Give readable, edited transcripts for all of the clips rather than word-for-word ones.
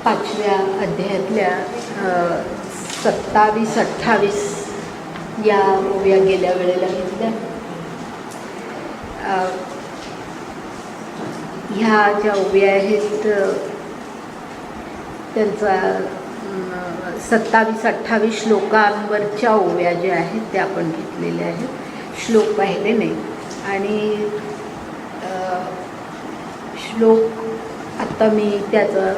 5व्या अध्यायातल्या 27-28 या ओव्या गेल्या वेळेला घेतल्या. ह्या ज्या ओव्या आहेत त्यांचा 27-28 श्लोकांवरच्या ओव्या ज्या आहेत त्या आपण घेतलेल्या आहेत. श्लोक पाहिले नाही आणि श्लोक आत्ता मी त्याचं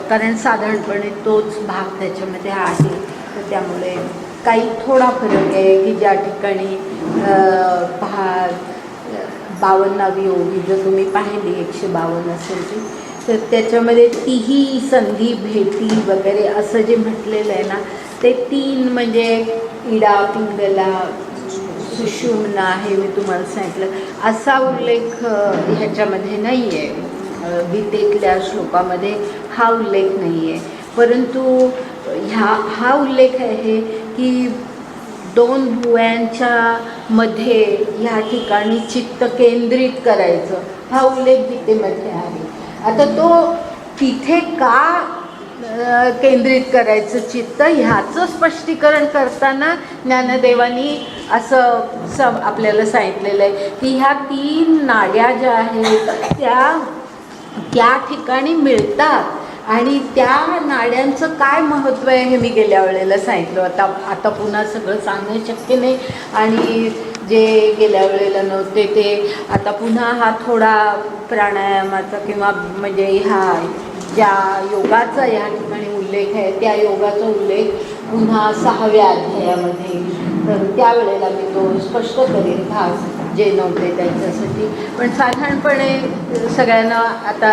कारण साधारणपणे तोच भाग त्याच्यामध्ये आहे, तर त्यामुळे काही थोडा फरक आहे की ज्या ठिकाणी 52वी ओवी जर तुम्ही पाहिली 152 असेल ती, तर त्याच्यामध्ये तीही संधी भेटी वगैरे असं जे म्हटलेलं आहे ना, ते 3 म्हणजे इडा पिंगला सुषुम्ना हे मी तुम्हाला सांगितलं, असा उल्लेख ह्याच्यामध्ये नाही आहे. गीतेतल्या श्लोकामध्ये हा उल्लेख नाही आहे, परंतु हा उल्लेख आहे की 2 भुवयांच्या मध्ये ह्या ठिकाणी चित्त केंद्रित करायचं, हा उल्लेख गीतेमध्ये आहे. आता तो तिथे का केंद्रित करायचं चित्त ह्याचं स्पष्टीकरण करताना ज्ञानदेवांनी असं आपल्याला सांगितलेलं आहे की ह्या 3 नाड्या ज्या आहेत त्या ठिकाणी मिळतात आणि त्या नाड्यांचं काय महत्त्व आहे हे मी गेल्या वेळेला सांगितलं. आता पुन्हा सगळं सांगणं शक्य नाही आणि जे गेल्या वेळेला नव्हते ते आता पुन्हा हा थोडा प्राणायामाचा किंवा म्हणजे ह्या ज्या योगाचा या ठिकाणी उल्लेख आहे त्या योगाचा उल्लेख पुन्हा 6व्या अध्यायामध्ये, तर त्यावेळेला मी तो स्पष्ट करेन भाग जे नव्हते त्यांच्यासाठी. पण साधारणपणे सगळ्यांना आता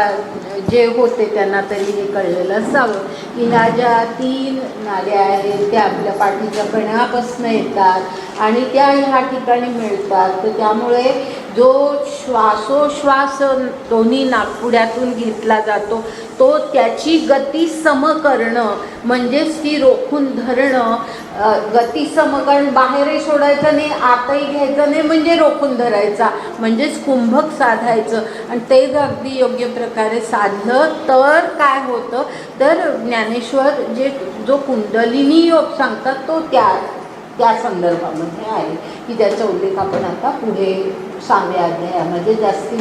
जे होते त्यांना तरी हे कळलेलं असावं की ह्या ज्या 3 नाड्या आहेत त्या आपल्या पाठीच्या कण्यापासून येतात आणि त्या ह्या ठिकाणी मिळतात. तर त्यामुळे जो श्वासोश्वास दोन्ही नाकपुड्यातून घेतला जातो तो त्याची गती सम करणं म्हणजेच ती रोखून धरणं. गती सम करणं बाहेरही सोडायचं नाही, आतही घ्यायचं नाही, म्हणजे रोखून धरायचा, म्हणजेच कुंभक साधायचं. आणि ते जर अगदी योग्य प्रकारे साधलं तर काय होतं, तर ज्ञानेश्वर जो कुंडलिनी योग सांगतात तो त्या संदर्भामध्ये आहे की त्याचा उल्लेख आपण आता पुढे 6व्या अध्यायामध्ये जास्ती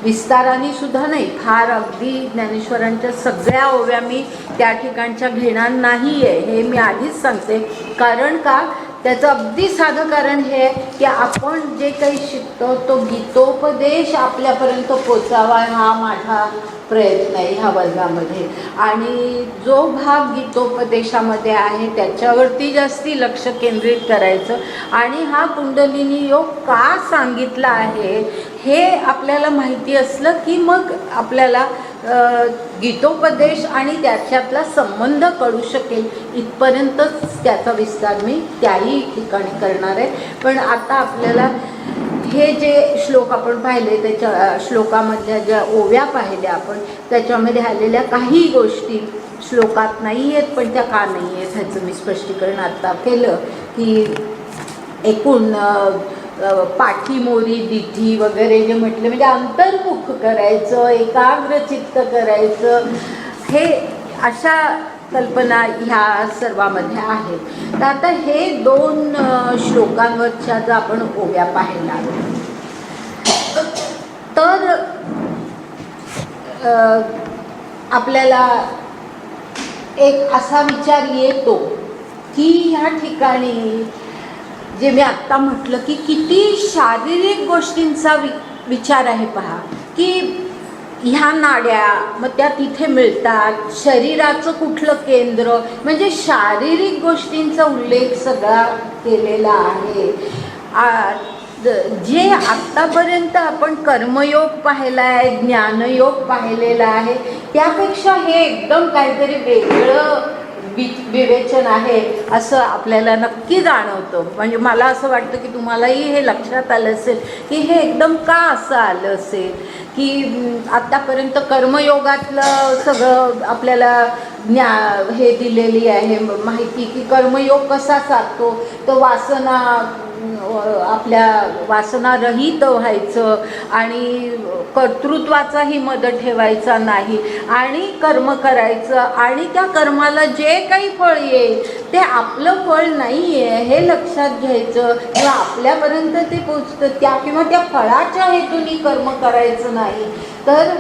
विस्ताराने सुद्धा नाही, फार अगदी ज्ञानेश्वरांच्या सगळ्या ओव्या मी त्या ठिकाणच्या घेणार नाही आहे हे मी आधीच सांगते. कारण का, त्याचं अगदी साधं कारण हे आहे की आपण जे काही शिकतो तो गीतोपदेश आपल्यापर्यंत पोचावा हा माझा प्रयत्न आहे ह्या वर्गामध्ये. आणि जो भाग गीतोपदेशामध्ये आहे त्याच्यावरती जास्ती लक्ष केंद्रित करायचं आणि हा कुंडलिनी योग का सांगितला आहे हे आपल्याला माहिती असलं की मग आपल्याला गीतोपदेश आणि त्याच्यातला संबंध कळू शकेल. इथपर्यंतच त्याचा विस्तार मी त्याही ठिकाणी करणार आहे. पण आता आपल्याला हे जे श्लोक आपण पाहिले त्याच्या श्लोकामधल्या ज्या ओव्या पाहिल्या आपण त्याच्यामध्ये आलेल्या काही गोष्टी श्लोकात नाही आहेत, पण त्या का नाही आहेत ह्याचं मी स्पष्टीकरण आत्ता केलं की एकूण पाठीमोरी दिठी वगैरे जे म्हटलं म्हणजे अंतर्मुख करायचं, एकाग्रचित्त करायचं, हे अशा कल्पना ह्या सर्वामध्ये आहेत. तर आता हे 2 श्लोकांवरच्या जर आपण ओव्या पाहिला तर आपल्याला एक असा विचार येतो की ह्या ठिकाणी जे मी आत्ता म्हटलं की किती शारीरिक गोष्टींचा विचार आहे. पहा की ह्या नाड्या मग त्या तिथे मिळतात, शरीराचं कुठलं केंद्र, म्हणजे शारीरिक गोष्टींचा उल्लेख सगळा केलेला आहे. जे आत्तापर्यंत आपण कर्मयोग पाहिला आहे, ज्ञानयोग पाहिलेला आहे, त्यापेक्षा हे एकदम काहीतरी वेगळं विवेचन आहे असं आपल्याला नक्की जाणवतं. म्हणजे मला असं वाटतं की तुम्हालाही हे लक्षात आलं असेल की हे एकदम का असं आलं असेल की आत्तापर्यंत कर्मयोगातलं सगळं आपल्याला हे दिलेली आहे माहिती की कर्मयोग कसा साधतो, तो वासना आपल्या वासनारहित व्हायचं आणि कर्तृत्वाचाही मद ठेवायचा नाही आणि कर्म करायचं आणि त्या कर्माला जे काही फळ येईल ते आपलं फळ नाही आहे हे लक्षात घ्यायचं किंवा आपल्यापर्यंत ते पोचतं त्या फळाच्या हेतूने कर्म करायचं नाही, तर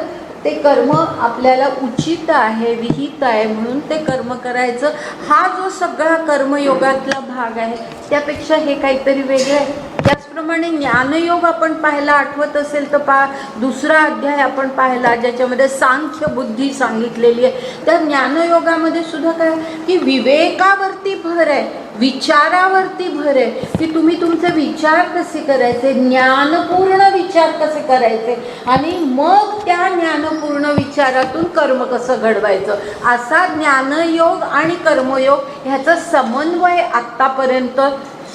ते कर्म आपल्याला उचित आहे, विहित आहे म्हणून ते कर्म करायचं. हा जो सगळा कर्मयोगातला भाग आहे त्यापेक्षा हे काहीतरी वेगळं आहे. त्याचप्रमाणे ज्ञानयोग आपण पाहायला, आठवत असेल तर दुसरा अध्याय आपण पाहिला ज्याच्यामध्ये सांख्य बुद्धी सांगितलेली आहे. त्या ज्ञानयोगामध्ये सुद्धा काय की विवेकावरती भर आहे, विचारावरती भर आहे की तुम्ही तुमचे विचार कसे करायचे, ज्ञानपूर्ण विचार कसे करायचे आणि मग त्या ज्ञानपूर्ण विचारातून कर्म कसं घडवायचं. असा ज्ञानयोग आणि कर्मयोग ह्याचा समन्वय आत्तापर्यंत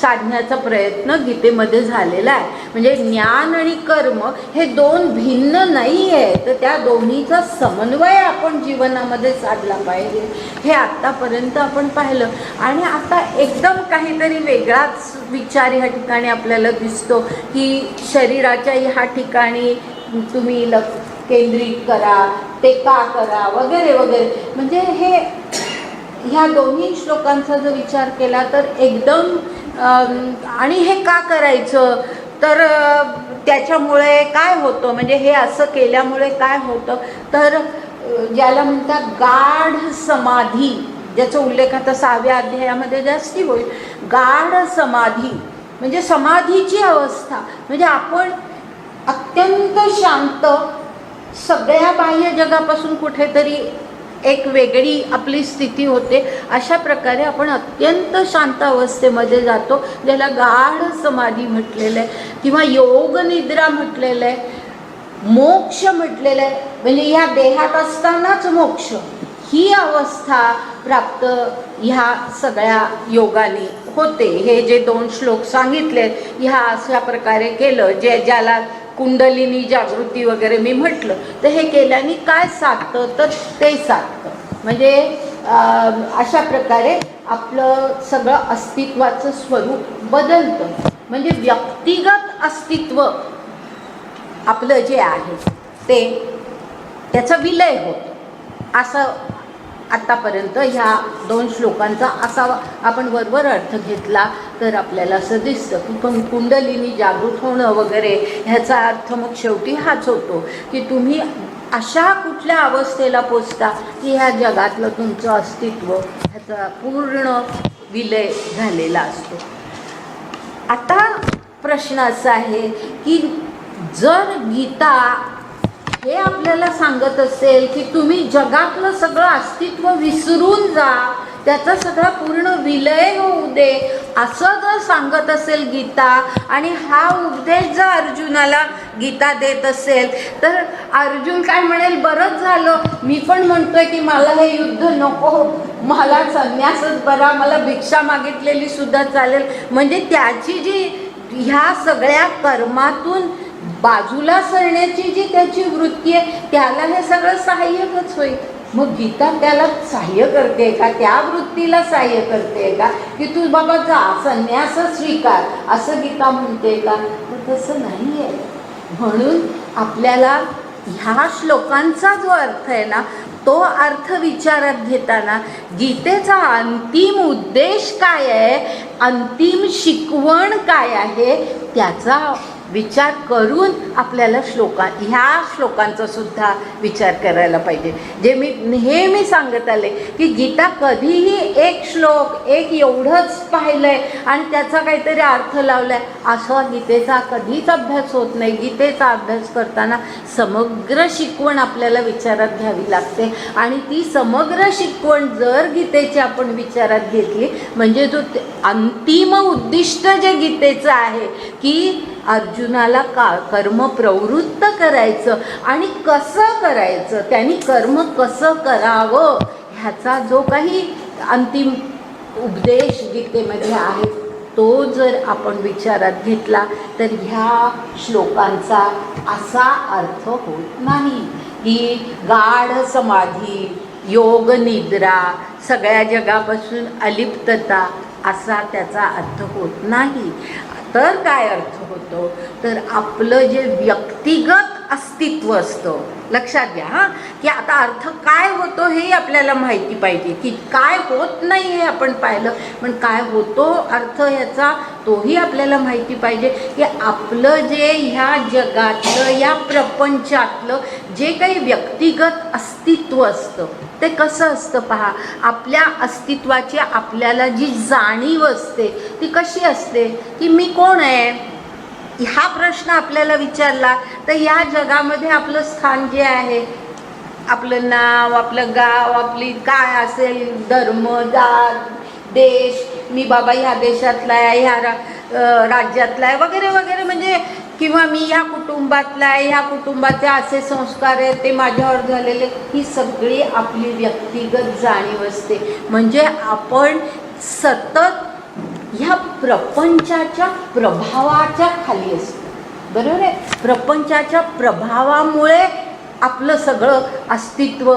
साधण्याचा प्रयत्न गीतेमध्ये झालेला आहे. म्हणजे ज्ञान आणि कर्म हे दोन भिन्न नाही आहे, तर त्या दोन्हीचा समन्वय आपण जीवनामध्ये साधला पाहिजे हे आत्तापर्यंत आपण पाहिलं. आणि आता एकदम काहीतरी वेगळाच विचार ह्या ठिकाणी आपल्याला दिसतो की शरीराच्या ह्या ठिकाणी तुम्ही केंद्रित करा, ते का करा वगैरे वगैरे. म्हणजे ह्या दोन्ही श्लोकांचा जर विचार केला तर एकदम आणि हे का करायचं, तर त्याच्यामुळे काय होतं, म्हणजे हे असं केल्यामुळे काय होतं, तर ज्याला म्हणतात गाढ समाधी, ज्याचा उल्लेख आता 6व्या अध्यायामध्ये जास्ती होईल. गाढ समाधी म्हणजे समाधीची अवस्था, म्हणजे आपण अत्यंत शांत, सगळ्या बाह्य जगापासून कुठेतरी एक वेगळी आपली स्थिती होते. अशा प्रकारे आपण अत्यंत शांत अवस्थेमध्ये जातो, ज्याला गाढ समाधी म्हटलेलं आहे किंवा योग निद्रा म्हटलेलं आहे, मोक्ष म्हटलेलं आहे. म्हणजे या देहात असतानाच मोक्ष ही अवस्था प्राप्त ह्या सगळ्या योगाने होते. हे जे 2 श्लोक सांगितले ह्या अशा प्रकारे केलं, ज्याला कुंडलिनी जागृती वगैरे मी म्हटलं, तर हे केल्याने काय साधतं, तर ते साधतं. म्हणजे अशा प्रकारे आपलं सगळं अस्तित्वाचं स्वरूप बदलतं. म्हणजे व्यक्तिगत अस्तित्व आपलं जे आहे ते त्याचा विलय होतो. असं आत्तापर्यंत ह्या 2 श्लोकांचा असा आपण वरवर अर्थ घेतला तर आपल्याला असं दिसतं की पण कुंडलिनी जागृत होणं वगैरे ह्याचा अर्थ मग शेवटी हाच होतो की तुम्ही अशा कुठल्या अवस्थेला पोचता की ह्या जगातलं तुमचं अस्तित्व ह्याचा पूर्ण विलय झालेला असतो. आता प्रश्न असा आहे की जर गीता हे आपल्याला सांगत असेल की तुम्ही जगातलं सगळं अस्तित्व विसरून जा, त्याचा सगळा पूर्ण विलय होऊ दे, असं जर सांगत असेल गीता आणि हा उपदेश जर अर्जुनाला गीता देत असेल, तर अर्जुन काय म्हणेल, बरंच झालं, मी पण म्हणतोय की मला हे युद्ध नको, मला संन्यासच बरा, मला भिक्षा मागितलेली सुद्धा चालेल. म्हणजे त्याची जी ह्या सगळ्या कर्मातून बाजूला सरण्याची जी त्याची वृत्ती आहे त्याला हे सगळं सहाय्यकच होईल. मग गीता त्याला सहाय्य करते का, त्या वृत्तीला सहाय्य करते का की तू बाबा जा संन्यास स्वीकार असं गीता म्हणते का, तर तसं नाही आहे. म्हणून आपल्याला ह्या श्लोकांचा जो अर्थ आहे ना तो अर्थ विचारात घेताना गीतेचा अंतिम उद्देश काय आहे, अंतिम शिकवण काय आहे त्याचा विचार करून आपल्याला ह्या श्लोकांचा सुद्धा विचार करायला पाहिजे. जे मी नेहमी सांगत आले की गीता कधीही एक श्लोक एक एवढंच पाहिलंय आणि त्याचा काहीतरी अर्थ लावलाय असा गीतेचा कधीच अभ्यास होत नाही. गीतेचा अभ्यास करताना समग्र शिकवण आपल्याला विचारात घ्यावी लागते आणि ती समग्र शिकवण जर गीतेची आपण विचारात घेतली म्हणजे जो अंतिम उद्दिष्ट जे गीतेचं आहे की अर्जुनाला कर्म प्रवृत्त करायचं आणि कसं करायचं, त्यांनी कर्म कसं करावं ह्याचा जो काही अंतिम उपदेश गीतेमध्ये आहे तो जर आपण विचारात घेतला तर ह्या श्लोकांचा असा अर्थ होत नाही की गाढ समाधी, योग निद्रा, सगळ्या जगापासून अलिप्तता असा त्याचा अर्थ होत नाही. तर काय अर्थ होतो, तर आपलं जे व्यक्तिगत अस्तित्व असतं, लक्षात घ्या हां, की आता अर्थ काय होतो हे आपल्याला माहिती पाहिजे, की काय होत नाही हे आपण पाहिलं, पण काय होतो अर्थ ह्याचा तोही आपल्याला माहिती पाहिजे. की आपलं जे ह्या जगातलं, या प्रपंचातलं जे काही व्यक्तिगत अस्तित्व असतं ते कसं असतं पहा. आपल्या अस्तित्वाची आपल्याला जी जाणीव असते ती कशी असते, की मी कोण आहे, हा प्रश्न आपल्याला विचारला तर या जगामध्ये आपलं स्थान जे आहे, आपलं नाव, आपलं गाव, आपली काय असेल, धर्म, जात, देश, मी बाबा ह्या देशातला आहे, ह्या राज्यातला आहे वगैरे वगैरे, म्हणजे किंवा मी ह्या कुटुंबातला आहे, ह्या कुटुंबाचे असे संस्कार आहेत, ते माझ्यावर झालेले, ही सगळी आपली व्यक्तिगत जाणीव असते. म्हणजे आपण सतत ह्या प्रपंचाच्या प्रभावाच्या खाली असतो, बरोबर आहे. प्रपंचाच्या प्रभावामुळे आपलं सगळं अस्तित्व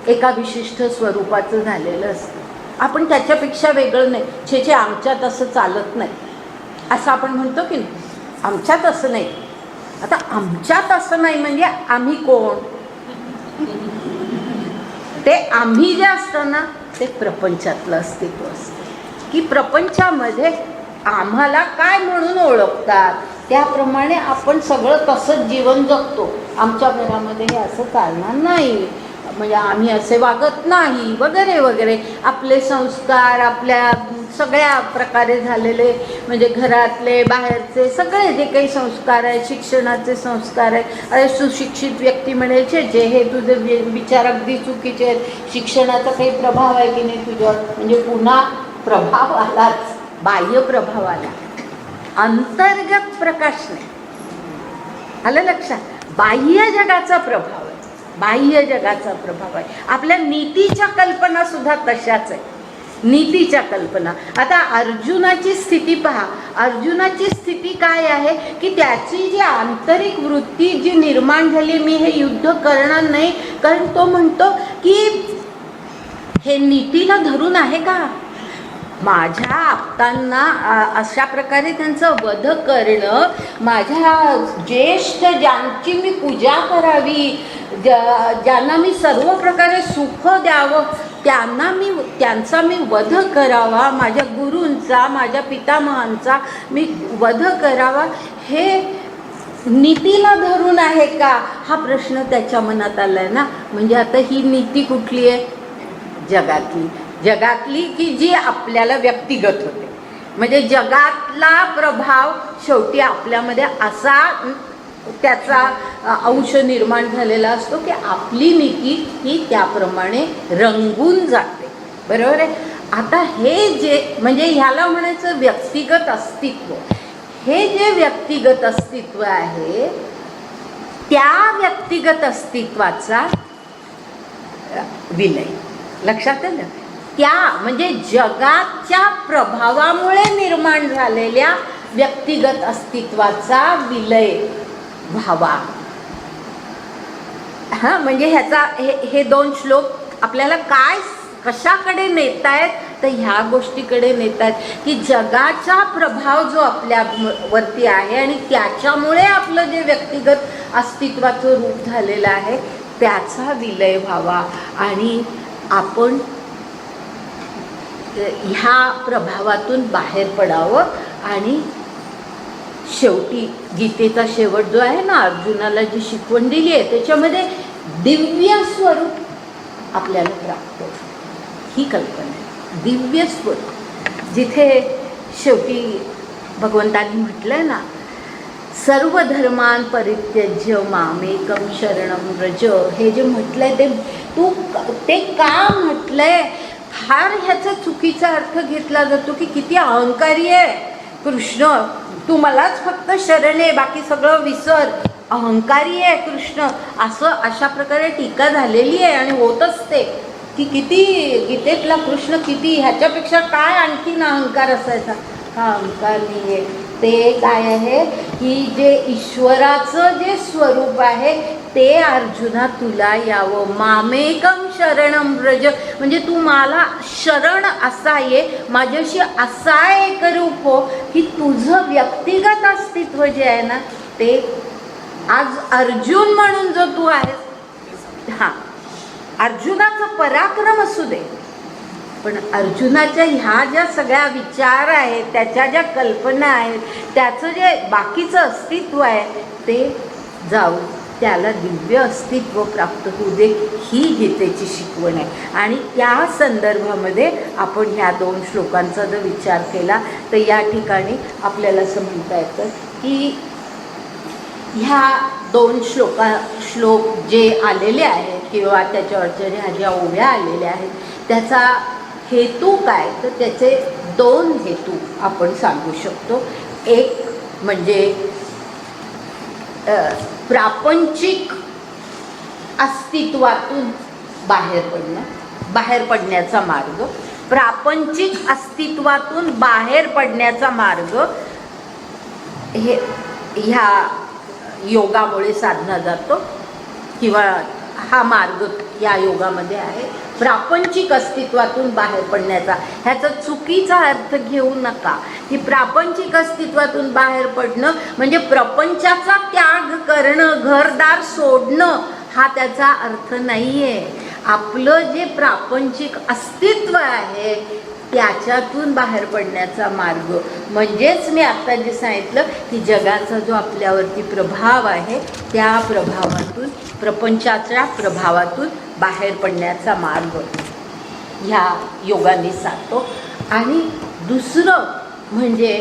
एका विशिष्ट स्वरूपाचं झालेलं असतं. आपण त्याच्यापेक्षा वेगळं नाही. छे आमच्यात असं चालत नाही असं आपण म्हणतो की नाही, आमच्यात असं नाही. आता आमच्यात असं नाही म्हणजे आम्ही कोण, ते आम्ही जे असतं ना ते प्रपंचातलं अस्तित्व असतं. की प्रपंचामध्ये आम्हाला काय म्हणून ओळखतात त्याप्रमाणे आपण सगळं तसंच जीवन जगतो. आमच्या घरामध्ये हे असं चालणार नाही, म्हणजे आम्ही असे वागत नाही वगैरे वगैरे. आपले संस्कार आपल्या सगळ्या प्रकारे झालेले, म्हणजे घरातले बाहेरचे सगळे जे काही संस्कार आहेत, शिक्षणाचे संस्कार आहेत. अरे सुशिक्षित व्यक्ती म्हणेल जे हे तुझे विचार अगदी चुकीचे आहेत, शिक्षणाचा काही प्रभाव आहे की नाही तुझ्यावर, म्हणजे पुन्हा प्रभाव आलाच, बाह्य प्रभाव आला, अंतर्गत प्रकाश नाही. आलं लक्षात. बाह्य जगाचा प्रभाव आहे, बाह्य जगाचा प्रभाव आहे. आपल्या नीतीच्या कल्पना सुद्धा तशाच आहे, नीतीच्या कल्पना. आता अर्जुनाची स्थिती पहा. अर्जुनाची स्थिती काय आहे, की त्याची जी आंतरिक वृत्ती जी निर्माण झाली, मी हे युद्ध करणार नाही, कारण तो म्हणतो की हे नीतीला धरून आहे का, माझ्या आप्तांना अशा प्रकारे त्यांचं वध करणं, माझ्या ज्येष्ठ ज्यांची मी पूजा करावी, ज्यांना मी सर्व प्रकारे सुख द्यावं, त्यांचा मी वध करावा, माझ्या गुरूंचा, माझ्या पितामहांचा मी वध करावा, हे नीतीला धरून आहे का, हा प्रश्न त्याच्या मनात आलाय ना. म्हणजे आता ही नीती कुठली आहे, जगातली की जी आपल्याला व्यक्तिगत होते. म्हणजे जगातला प्रभाव शेवटी आपल्यामध्ये असा त्याचा अंश निर्माण झालेला असतो की आपली नीती ही त्याप्रमाणे रंगून जाते, बरोबर आहे. आता हे जे म्हणजे ह्याला म्हणायचं व्यक्तिगत अस्तित्व. हे जे व्यक्तिगत अस्तित्व आहे त्या व्यक्तिगत अस्तित्वाचा विलय, लक्षात आलं. त्या म्हणजे जगाच्या प्रभावामुळे निर्माण झालेल्या व्यक्तिगत अस्तित्वाचा विलय व्हावा. हां, म्हणजे ह्याचा हे दोन श्लोक आपल्याला काय कशाकडे नेतायत, तर ह्या गोष्टीकडे नेतात की जगाचा प्रभाव जो आपल्यावरती आहे आणि त्याच्यामुळे आपलं जे व्यक्तिगत अस्तित्वाचं रूप झालेलं आहे त्याचा विलय व्हावा आणि आपण ह्या प्रभावातून बाहेर पडावं. आणि शेवटी गीतेचा शेवट जो आहे ना, अर्जुनाला जी शिकवण दिली आहे त्याच्यामध्ये दिव्य स्वरूप आपल्याला प्राप्त होतं, ही कल्पना आहे. दिव्य स्वरूप, जिथे शेवटी भगवंतांनी म्हटलंय ना, सर्व धर्मान परित्यज्य मामेकम शरणम व्रज, हे जे म्हटलंय ते का म्हटलंय, फार ह्याचा चुकीचा अर्थ घेतला जातो की किती अहंकारी आहे कृष्ण, तू मलाच फक्त शरण आहे, बाकी सगळं विसर, अहंकारी आहे कृष्ण, असं अशा प्रकारे टीका झालेली आहे. आणि होतच ते की किती गीतेतला कृष्ण किती ह्याच्यापेक्षा काय आणखीन अहंकार असायचा, हा अहंकार नाही आहे. ते काय आहे की जे ईश्वराचं जे स्वरूप आहे ते अर्जुना तुला यावं. मामेकम शरणम व्रज, म्हणजे तू मला शरण असा ये, माझ्याशी असा एकरूप हो की तुझं व्यक्तिगत अस्तित्व जे आहे ना ते आज अर्जुन म्हणून जो तू आहेस, हां अर्जुनाचं पराक्रम असू दे, पण अर्जुनाच्या ह्या ज्या सगळ्या विचार आहेत, त्याच्या ज्या कल्पना आहेत, त्याचं जे बाकीचं अस्तित्व आहे ते जाऊ, त्याला दिव्य अस्तित्व प्राप्त होऊ दे, ही गीतेची शिकवण आहे. आणि त्या संदर्भामध्ये आपण ह्या 2 श्लोकांचा जर विचार केला तर या ठिकाणी आपल्याला असं म्हणता येतं की ह्या 2 श्लोक जे आलेले आहेत किंवा त्याच्यावरच्या ह्या ज्या ओव्या आलेल्या आहेत त्याचा हेतू काय, तर त्याचे 2 हेतू आपण सांगू शकतो. एक म्हणजे प्रापंचिक अस्तित्वातून बाहेर पडण्याचा मार्ग, प्रापंचिक अस्तित्वातून बाहेर पडण्याचा मार्ग हे ह्या योगामुळे साधला जातो किंवा हा मार्ग या योगामध्ये आहे. प्रापंचिक अस्तित्वातून बाहेर पडण्याचा, ह्याचा चुकीचा अर्थ घेऊ नका की प्रापंचिक अस्तित्वातून बाहेर पडणं म्हणजे प्रपंचाचा त्याग करणं, घरदार सोडणं, हा त्याचा अर्थ नाही आहे. आपलं जे प्रापंचिक अस्तित्व आहे त्याच्यातून बाहेर पडण्याचा मार्ग म्हणजेच मी आत्ता जे सांगितलं की जगाचा जो आपल्यावरती प्रभाव आहे त्या प्रभावातून, प्रपंचाच्या प्रभावातून बाहेर पडण्याचा मार्ग ह्या योगाने साधतो. आणि दुसरं म्हणजे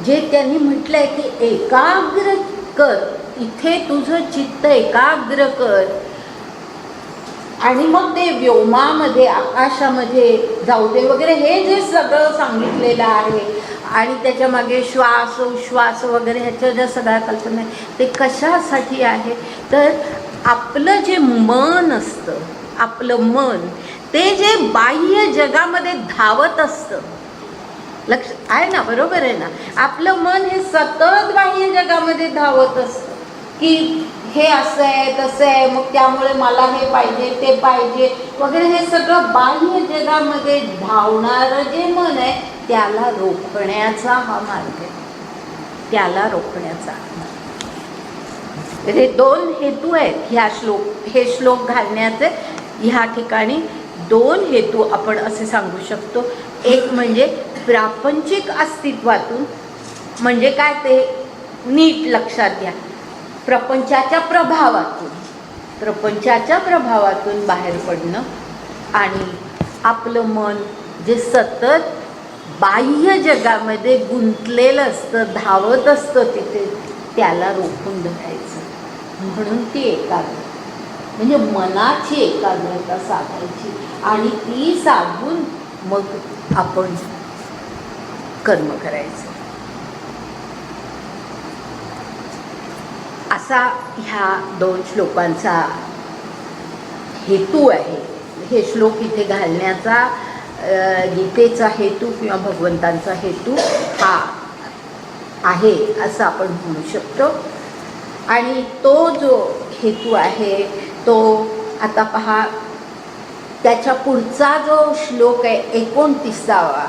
जे त्यांनी म्हटलं आहे की एकाग्र कर, इथे तुझं चित्त एकाग्र कर आणि मग ते व्योमामध्ये, आकाशामध्ये जाऊ दे वगैरे, हे जे सगळं सांगितलेलं आहे आणि त्याच्यामागे श्वास उश्वास वगैरे ह्याच्या ज्या सगळ्या कल्पना आहे ते कशासाठी आहे, तर आपलं जे मन असतं, आपलं मन ते जे बाह्य जगामध्ये धावत असतं, लक्ष आहे ना, बरोबर आहे ना, आपलं मन हे सतत बाह्य जगामध्ये धावत असतं की हे असं आहे तसं आहे, मग त्यामुळे मला हे पाहिजे ते पाहिजे वगैरे, हे सगळं बाह्य जगामध्ये धावणारं जे मन आहे त्याला रोखण्याचा हा मार्ग आहे, त्याला रोखण्याचा. हे 2 हेतू आहेत हे श्लोक घालण्याचे. ह्या ठिकाणी 2 हेतू आपण असे सांगू शकतो. एक म्हणजे प्रापंचिक अस्तित्वातून, म्हणजे काय ते नीट लक्षात घ्या, प्रपंचाच्या प्रभावातून बाहेर पडणं आणि आपलं मन जे सतत बाह्य जगामध्ये गुंतलेलं असतं, धावत असतं तिथे, त्याला रोखून धरायचं. म्हणून ती एकाग्रता म्हणजे मनाची एकाग्रता साधायची आणि ती साधून मग आपण कर्म करायचं. असा ह्या 2 श्लोकांचा हेतू आहे. हे श्लोक इथे घालण्याचा गीतेचा हेतू किंवा भगवंतांचा हेतू हा आहे असं आपण म्हणू शकतो. आणि तो जो हेतू आहे तो आता पहा, त्याच्या पुढचा जो श्लोक आहे 29वा,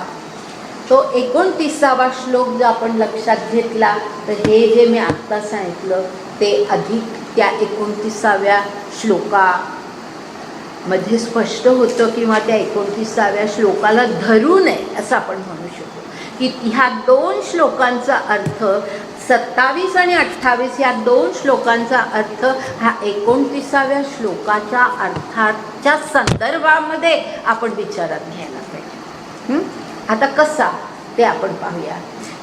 तो 29वा श्लोक जर आपण लक्षात घेतला तर हे जे मी आत्ता सांगितलं ते अधिक त्या 29व्या श्लोकामध्ये स्पष्ट होतं किंवा त्या 29व्या श्लोकाला धरू नये असं आपण म्हणू शकतो की ह्या 2 श्लोकांचा अर्थ 27 आणि 28 या 2 श्लोकांचा अर्थ हा 29व्या श्लोकाच्या अर्थाच्या संदर्भामध्ये आपण विचारात घ्यायला पाहिजे. आता कसा ते आपण पाहूया.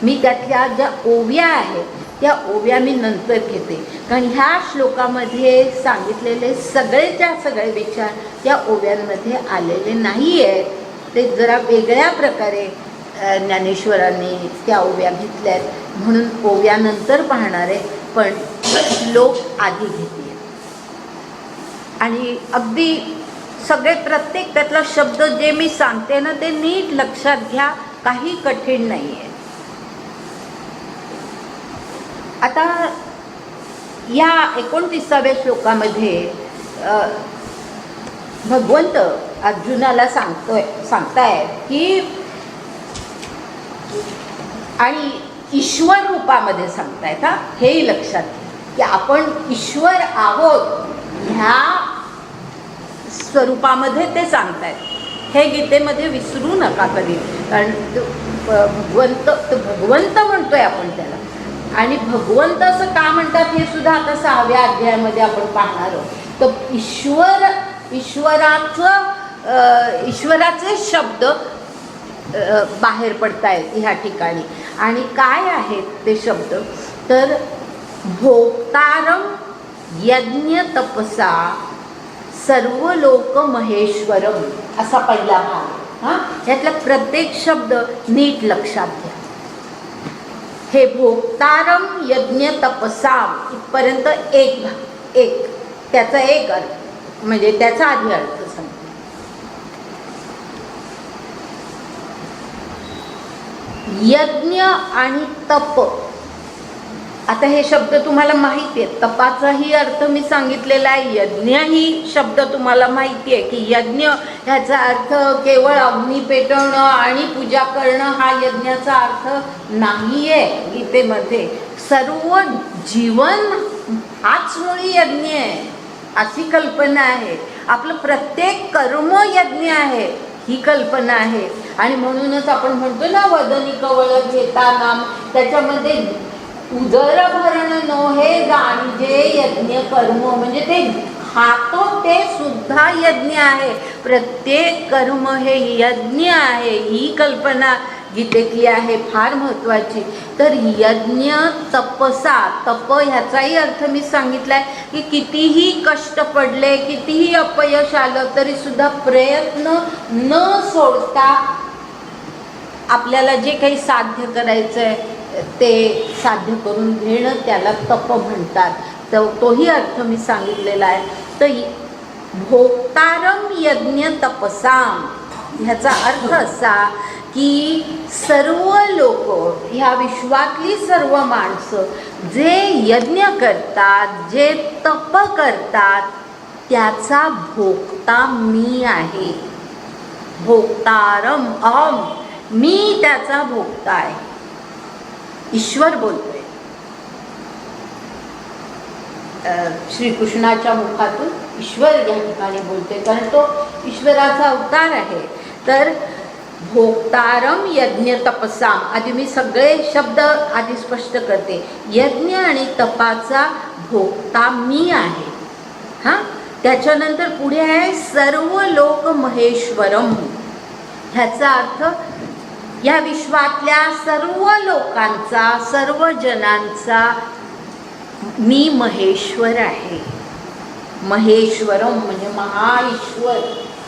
मी त्यातल्या ज्या ओव्या आहेत त्या ओव्या मी नंतर घेते, कारण ह्या श्लोकामध्ये सांगितलेले सगळे विचार त्या ओव्यांमध्ये आलेले नाही आहेत. ते जरा वेगळ्या प्रकारे ज्ञानेश्वरांनी त्या ओव्या घेतल्या आहेत, म्हणून ओव्या नंतर पाहणार आहे, पण श्लोक आधी घेते. आणि अगदी सगळे प्रत्येक त्यातला शब्द जे मी सांगते ना ते नीट लक्षात घ्या, काही कठीण नाही आहे. आता या 29व्या श्लोकामध्ये भगवंत अर्जुनाला सांगताय की, आणि ईश्वर रूपामध्ये सांगतायत हा, हेही लक्षात घ्या की आपण ईश्वर आहोत ह्या स्वरूपामध्ये ते सांगतायत. हे गीतेमध्ये विसरू नका कधी, कारण भगवंत म्हणतोय आपण त्याला. आणि भगवंत असं का म्हणतात हे सुद्धा आता 6व्या अध्यायामध्ये आपण पाहणार आहोत. तर ईश्वराचे शब्द बाहेर पडतायत ह्या ठिकाणी. आणि काय आहेत ते शब्द, तर भोक्तारम यज्ञ तपसा सर्व लोक महेश्वरम असा पहिला भाग. यातला प्रत्येक शब्द नीट लक्षात घ्या. हे भोक्तारम यज्ञ तपसाम इथपर्यंत एक त्याचा एक अर्थ, म्हणजे त्याचा आधी अर्थ सांगतो. यज्ञ आणि तप, आता हे शब्द तुम्हाला माहिती आहेत. तपाचाही अर्थ मी सांगितलेला आहे, यज्ञ ही शब्द तुम्हाला माहिती आहे की यज्ञ ह्याचा अर्थ केवळ अग्नी पेटवणं आणि पूजा करणं हा यज्ञाचा अर्थ नाही आहे गीतेमध्ये. सर्व जीवन हाच मुळी यज्ञ आहे अशी कल्पना आहे. आपलं प्रत्येक कर्म यज्ञ आहे ही कल्पना आहे. आणि म्हणूनच आपण म्हणतो ना, वदनी कवळ घेता नाम, त्याच्यामध्ये उदर भरण नो हे जाणीजे यज्ञ कर्म, म्हणजे ते खातो ते सुद्धा यज्ञ आहे. प्रत्येक कर्म हे यज्ञ आहे ही कल्पना गीतेतली आहे, फार महत्त्वाची. तर यज्ञ तपसा, तप ह्याचाही अर्थ मी सांगितलाय की कितीही कष्ट पडले, कितीही अपयश आलं तरी सुद्धा प्रयत्न न सोडता आपल्याला जे काही साध्य करायचं आहे ते साध्य करून घेणं, त्याला तप म्हणतात. तर तोही अर्थ मी सांगितलेला आहे. तर भोक्तारम यज्ञ तपसाम ह्याचा अर्थ असा की सर्व लोक, ह्या विश्वातली सर्व माणसं जे यज्ञ करतात, जे तप करतात, त्याचा भोक्ता मी आहे. भोक्तारम अहम, मी त्याचा भोक्ता आहे. ईश्वर बोलतोय, श्रीकृष्णाच्या मुखातून ईश्वर या ठिकाणी बोलतोय, कारण तो ईश्वराचा अवतार आहे. तर भोक्तारम यज्ञ तपसाम, आधी मी सगळे शब्द आधी स्पष्ट करते. यज्ञ आणि तपाचा भोक्ता मी आहे. त्याच्यानंतर पुढे आहे सर्व लोक महेश्वरम. ह्याचा अर्थ या विश्वातल्या सर्व लोकांचा, सर्व जनांचा मी महेश्वर आहे. महेश्वरम म्हणजे महाईश्वर.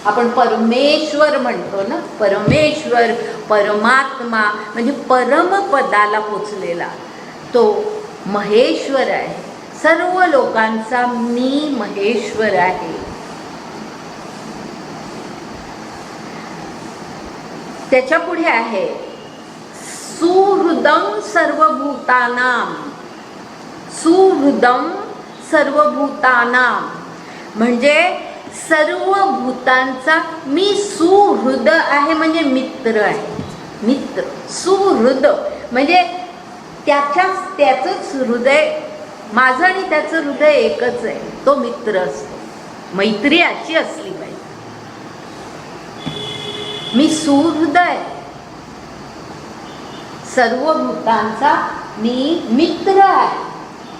आपण परमेश्वर म्हणतो ना, परमेश्वर, परमात्मा म्हणजे परमपदाला पोचलेला तो महेश्वर आहे. सर्व लोकांचा मी महेश्वर आहे. त्याच्या पुढे आहे सुहृदम सर्वभूतानाम. सुहृदम सर्वभूतानाम म्हणजे सर्व भूतांचा मी सुहृद आहे, म्हणजे मित्र आहे. मित्र, सुहृद म्हणजे त्याचंच हृदय, माझं आणि त्याचं हृदय एकच आहे, तो मित्र असतो. मैत्री अशी असली पाहिजे. मी सुहृद आहे, सर्व भूतांचा मी मित्र आहे.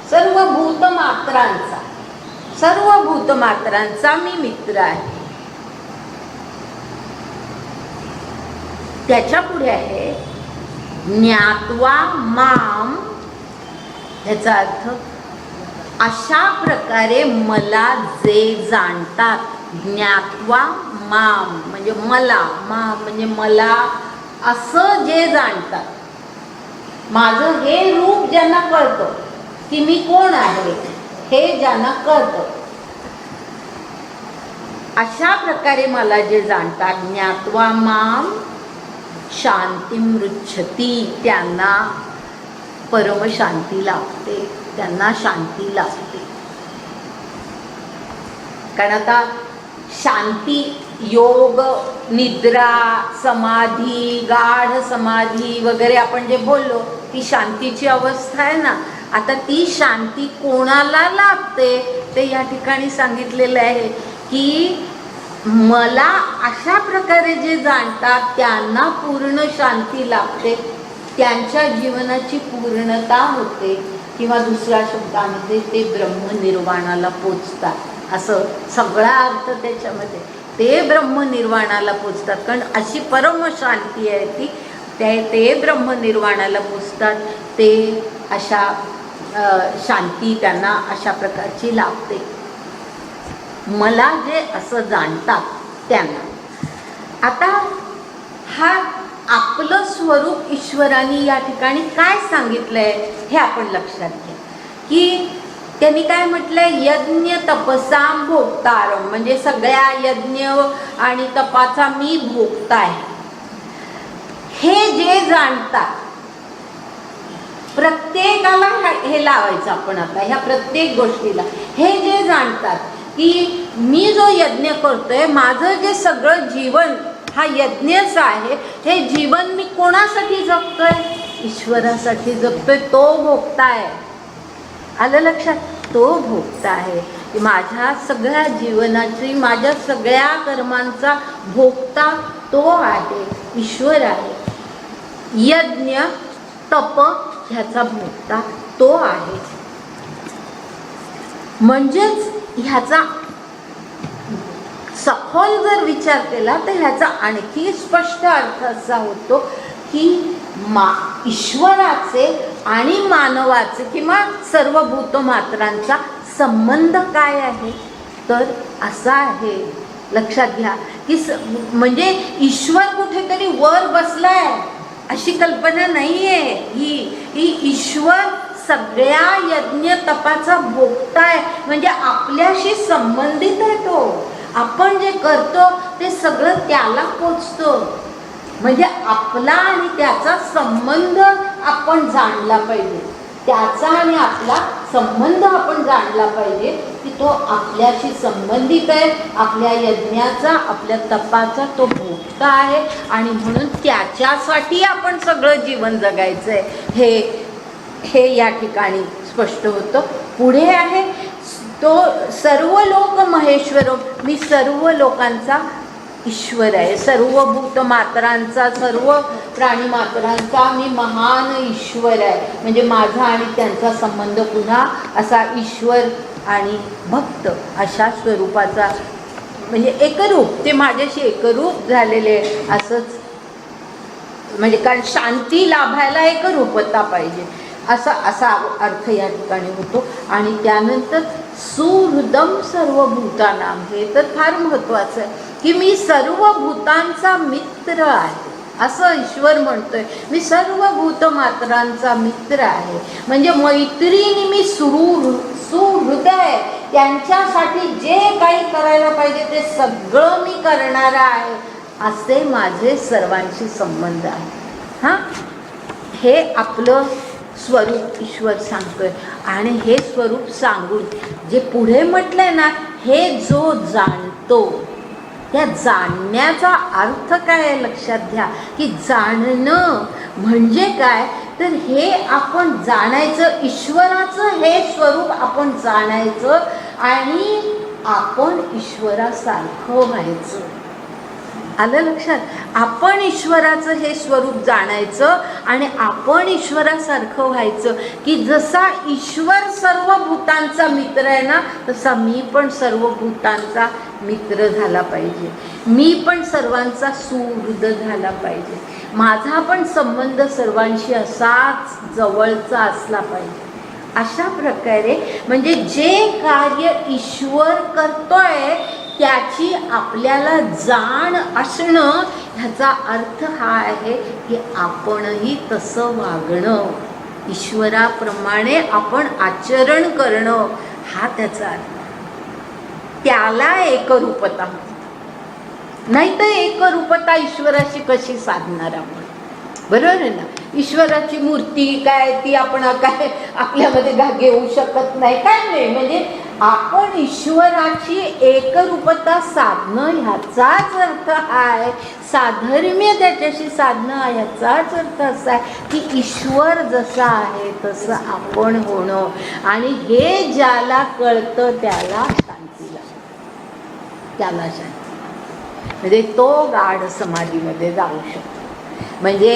सर्व भूतमात्रांचा, सर्व भूतमात्रांचा मी मित्र आहे. त्याच्या पुढे आहे ज्ञात्वा माम. ह्याचा अर्थ अशा प्रकारे मला जे जाणतात. ज्ञात्वा माम म्हणजे मला, माम म्हणजे मला असं जे जाणतात. माझं हे रूप ज्यांना कळतं की मी कोण आहे हे ज्यांना कळतं, अशा प्रकारे मला जे जाणतात. ज्ञात्वा माम शांती मृच्छती, त्यांना परमशांती लाभते, त्यांना शांती लाभते. कारण आता शांती, योग, निद्रा, समाधी, गाढ समाधी वगैरे आपण जे बोललो ती शांतीची अवस्था आहे ना. आता ती शांती कोणाला लाभते ते या ठिकाणी सांगितलेलं आहे की मला अशा प्रकारे जे जाणतात त्यांना पूर्ण शांती लाभते, त्यांच्या जीवनाची पूर्णता होते, किंवा दुसऱ्या शब्दामध्ये ते ब्रह्मनिर्वाणाला पोचतात, असं सगळा अर्थ त्याच्यामध्ये. ते ब्रह्मनिर्वाणाला पोचतात, कारण अशी परम शांती आहे ती. ते ब्रह्मनिर्वाणाला पोचतात, ते अशा शांती त्यांना अशा प्रकारची लाभते. मला जे असं जाणतात त्यांना. आता हा आपलं स्वरूप ईश्वराने या ठिकाणी काय सांगितलंय हे आपण लक्षात घ्या, की त्यांनी काय म्हटलंय, यज्ञ तपसाम भोक्तारम, म्हणजे सगळ्या यज्ञ आणि तपाचा मी भोक्ता आहे. हे जे जाणतात प्रत्येकाला हे लावायचं आपण आता ह्या प्रत्येक गोष्टीला. हे जे जाणतात की मी जो यज्ञ करतोय, माझं जे सगळं जीवन हा यज्ञच आहे, हे जीवन मी कोणासाठी जगतोय, ईश्वरासाठी जगतोय, तो भोगता आहे. आलं लक्षात, तो भोगता आहे. माझ्या सगळ्या जीवनाची, माझ्या सगळ्या कर्मांचा भोगता तो आहे, ईश्वर आहे. यज्ञ तप ह्याचा भोगता तो आहे. म्हणजेच ह्याचा सखोल जर विचार केला तर ह्याचा आणखी स्पष्ट अर्थ असा होतो की ईश्वराचे आणि मानवाचे किंवा सर्व भूतमात्रांचा संबंध काय आहे. तर असा आहे, लक्षात घ्या की म्हणजे ईश्वर कुठेतरी वर बसलाय अशी कल्पना नाही आहे ही ईश्वर सगळ्या यज्ञ तपाचा भोगता आहे, म्हणजे आपल्याशी संबंधित आहे. तो आपण जे करतो ते सगळं त्याला पोचतं. म्हणजे आपला आणि त्याचा संबंध आपण जाणला पाहिजे, त्याचा आणि आपला संबंध आपण जाणला पाहिजे की तो आपल्याशी संबंधित आहे, आपल्या यज्ञाचा, आपल्या तपाचा तो भोगता आहे, आणि म्हणून त्याच्यासाठी आपण सगळं जीवन जगायचं आहे. हे या ठिकाणी स्पष्ट होतं. पुढे आहे तो सर्व लोक महेश्वर, मी सर्व लोकांचा ईश्वर आहे, सर्व भूतमात्रांचा, सर्व प्राणीमात्रांचा मी महान ईश्वर आहे. म्हणजे माझा आणि त्यांचा संबंध पुन्हा असा ईश्वर आणि भक्त अशा स्वरूपाचा, म्हणजे एकरूप, ते माझ्याशी एकरूप झालेले असंच. म्हणजे कारण शांती लाभायला एकरूपता पाहिजे, असा अर्थ या ठिकाणी होतो. आणि त्यानंतर सुहृदम सर्व भूतानाम, हे तर फार महत्त्वाचं आहे की मी सर्व भूतांचा मित्र आहे, असं ईश्वर म्हणतोय. मी सर्व भूतमात्रांचा मित्र आहे, म्हणजे मैत्रिणी मी सुहृदय, त्यांच्यासाठी जे काही करायला पाहिजे ते सगळं मी करणारा आहे, असे माझे सर्वांशी संबंध आहे. हां, हे आपलं स्वरूप ईश्वर सांगतोय. आणि हे स्वरूप सांगून जे पुढे म्हटलंय ना, हे जो जाणतो, त्या जाणण्याचा अर्थ काय आहे लक्षात घ्या, की जाणणं म्हणजे काय, तर हे आपण जाणायचं, ईश्वराचं हे स्वरूप आपण जाणायचं आणि आपण ईश्वरासारखं व्हायचं. आलं लक्षात, आपण ईश्वराचं हे स्वरूप जाणायचं आणि आपण ईश्वरासारखं व्हायचं. की जसा ईश्वर सर्व भूतांचा मित्र आहे ना, तसा मी पण सर्व भूतांचा मित्र झाला पाहिजे, मी पण सर्वांचा सुहृद झाला पाहिजे, माझा पण संबंध सर्वांशी असाच जवळचा असला पाहिजे. अशा प्रकारे म्हणजे जे कार्य ईश्वर करतोय त्याची आपल्याला जाण असणं, ह्याचा अर्थ हा आहे की आपणही तसं वागणं, ईश्वराप्रमाणे आपण आचरण करणं, हा त्याचा अर्थ. त्याला एकरूपता, नाही तर एकरूपता ईश्वराशी कशी साधणार आपण, बरोबर आहे ना. ईश्वराची मूर्ती काय ती आपण काय आपल्यामध्ये घेऊ शकत नाही, काय नाही. म्हणजे आपण ईश्वराची एकरूपता साधणं ह्याचाच अर्थ आहे, साधर्म्य त्याच्याशी साधणं ह्याचाच अर्थ असा आहे की ईश्वर जसा आहे तसं आपण होणं. आणि हे ज्याला कळतं त्याला शांती लागते, त्याला शांती, म्हणजे तो गाढ समाधीमध्ये जाऊ शकतो. म्हणजे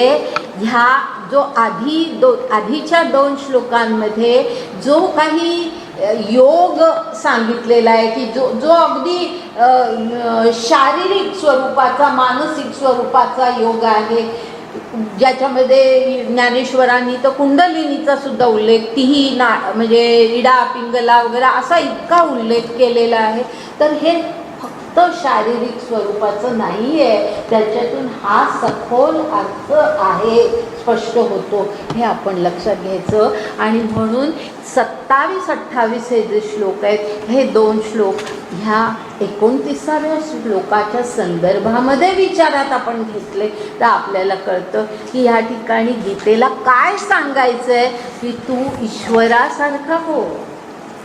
ह्या जो आधीच्या 2 श्लोकांमध्ये जो काही योग सांगितलेला आहे की जो अगदी शारीरिक स्वरूपाचा, मानसिक स्वरूपाचा योग आहे, ज्याच्यामध्ये ज्ञानेश्वरांनी तर कुंडलिनीचा सुद्धा उल्लेख, तीही म्हणजे इडा पिंगला वगैरे असा इतका उल्लेख केलेला आहे. तर हे फक्त शारीरिक स्वरूपाचं नाही आहे, त्याच्यातून हा सखोल अर्थ आहे, स्पष्ट होतो, हे आपण लक्षात घ्यायचं. आणि म्हणून 27-28 हे जे श्लोक आहेत, हे 2 श्लोक ह्या 29व्या श्लोकाच्या संदर्भामध्ये विचारात आपण घेतले तर आपल्याला कळतं की ह्या ठिकाणी गीतेला काय सांगायचं आहे की तू ईश्वरासारखा हो.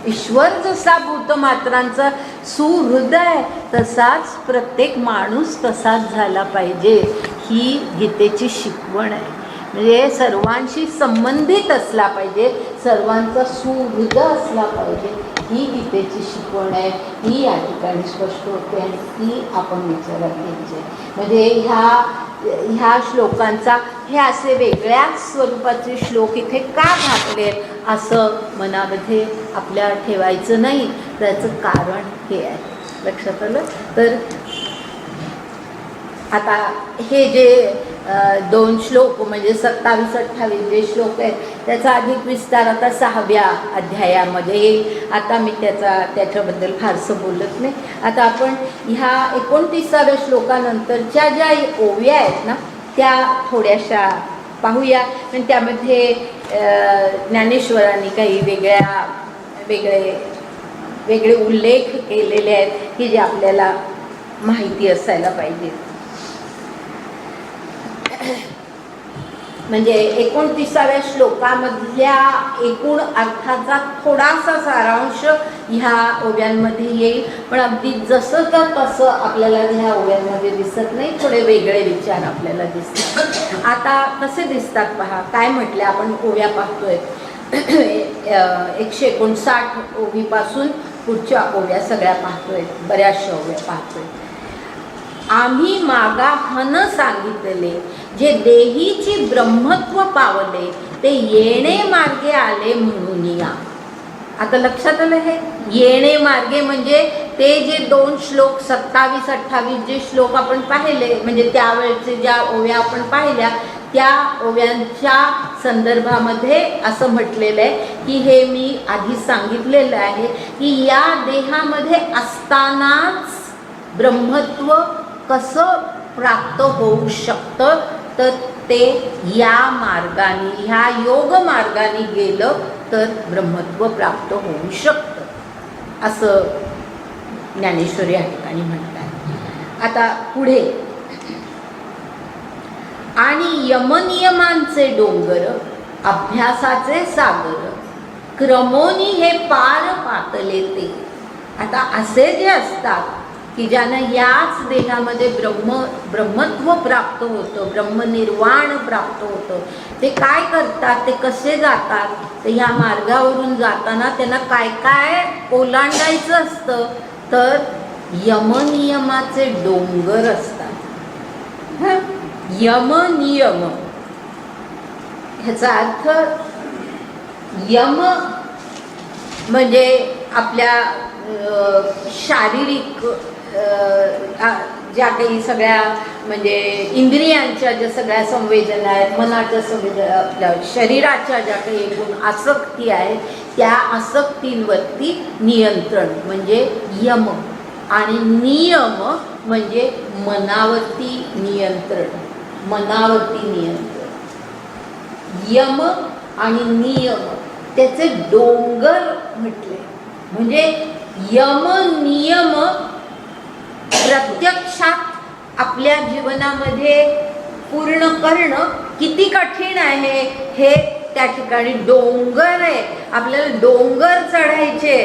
ईश्वर जसा भूतमात्रांचा सुहृदय तसाच प्रत्येक माणूस तसाच झाला पाहिजे, ही गीतेची शिकवण आहे. म्हणजे सर्वांशी संबंधित असला पाहिजे, सर्वांचा सुहृद असला पाहिजे, ही गीतेची शिकवण आहे. ही या ठिकाणी स्पष्ट होते आणि ती आपण विचारात घ्यायची. म्हणजे ह्या श्लोकांचा हे असे वेगळ्याच स्वरूपाचे श्लोक इथे का घातलेत असं मनामध्ये आपल्या ठेवायचं नाही. त्याचं कारण हे आहे, लक्षात आलं. तर आता हे जे 2 श्लोक म्हणजे 27-28 जे श्लोक आहेत त्याचा अधिक विस्तार आता 6व्या अध्यायामध्ये येईल. आता मी त्याच्याबद्दल फारसं बोलत नाही. आता आपण ह्या 29व्या श्लोकानंतरच्या ज्या ओव्या आहेत ना त्या थोड्याशा पाहूया. आणि त्यामध्ये ज्ञानेश्वरांनी काही वेगळे उल्लेख केलेले आहेत की जे आपल्याला माहिती असायला पाहिजे. म्हणजे 29व्या श्लोकामधल्या एकूण अर्थाचा थोडासा सारांश ह्या ओव्यांमध्ये येईल, पण अगदी जसं तर तसं आपल्याला ह्या ओव्यांमध्ये दिसत नाही, थोडे वेगळे विचार आपल्याला दिसतात. आता कसे दिसतात पहा. काय म्हटले आपण, ओव्या पाहतोय 159 ओवीपासून पुढच्या ओव्या सगळ्या पाहतोय, बऱ्याचशा ओव्या पाहतोय. आम्ही मागा हन सांगितले, जे देहीची ब्रह्मत्व पावले, ते येणे मार्गे आले म्हणून या. आता लक्षात आलं हे येणे मार्गे म्हणजे ते जे 2 श्लोक 27-28 जे श्लोक आपण पाहिले, म्हणजे त्यावेळेचे ज्या ओव्या आपण पाहिल्या त्या ओव्यांच्या संदर्भामध्ये असं म्हटलेलं आहे की हे मी आधी सांगितलेलं आहे की या देहामध्ये असतानाच ब्रह्मत्व कसं प्राप्त होऊ शकतं, तर ते या मार्गाने, ह्या योग मार्गाने गेलं तर ब्रह्मत्व प्राप्त होऊ शकतं असं ज्ञानेश्वर या ठिकाणी म्हणतात. आता पुढे, आणि यमनियमांचे डोंगर अभ्यासाचे सागर, क्रमोनी हे पार पातले ते. आता असे जे असतात की ज्यांना याच देहामध्ये ब्रह्मत्व प्राप्त होतं, ब्रह्मनिर्वाण प्राप्त होतं, ते काय करतात, ते कसे जातात, तर ह्या मार्गावरून जाताना त्यांना काय काय ओलांडायचं असतं, तर यमनियमाचे डोंगर असतात. यमनियम ह्याचा अर्थ, यम म्हणजे आपल्या शारीरिक ज्या काही सगळ्या म्हणजे इंद्रियांच्या ज्या सगळ्या संवेदना आहेत, मनाच्या संवेदना, आपल्या शरीराच्या ज्या काही एकूण आसक्ती आहेत त्या आसक्तींवरती नियंत्रण म्हणजे यम, आणि नियम म्हणजे मनावरती नियंत्रण, मनावरती नियंत्रण. यम आणि नियम त्याचे डोंगर म्हटले. म्हणजे यम नियम प्रत्यक्षात आपल्या जीवनामध्ये पूर्ण करणं किती कठीण आहे हे त्या ठिकाणी डोंगर आहे, आपल्याला डोंगर चढायचे,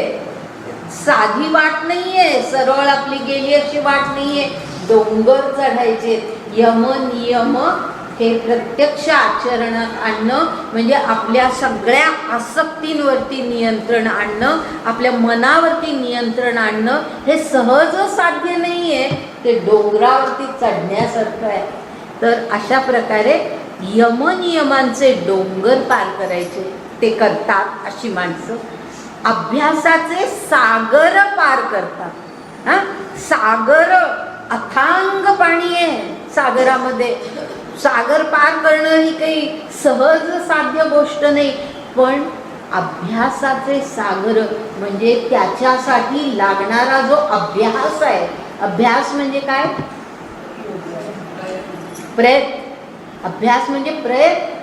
साधी वाट नाहीये, सरळ आपली गेली अशी वाट नाहीये, डोंगर चढायचे. यम नियम हे प्रत्यक्ष आचरणात आणणं म्हणजे आपल्या सगळ्या आसक्तींवरती नियंत्रण आणणं, आपल्या मनावरती नियंत्रण आणणं हे सहज साध्य नाहीये, ते डोंगरावरती चढण्यासारखं आहे. तर अशा प्रकारे यमनियमांचे डोंगर पार करायचे ते करतात अशी माणसं अभ्यासाचे सागर पार करतात. सागर अथांग पाणी आहे सागरामध्ये, सागर पार करणं ही काही सहज साध्य गोष्ट नाही, पण अभ्यासाचे सागर म्हणजे त्याच्यासाठी लागणारा जो अभ्यास आहे, अभ्यास म्हणजे काय, प्रयत्न, अभ्यास म्हणजे प्रयत्न.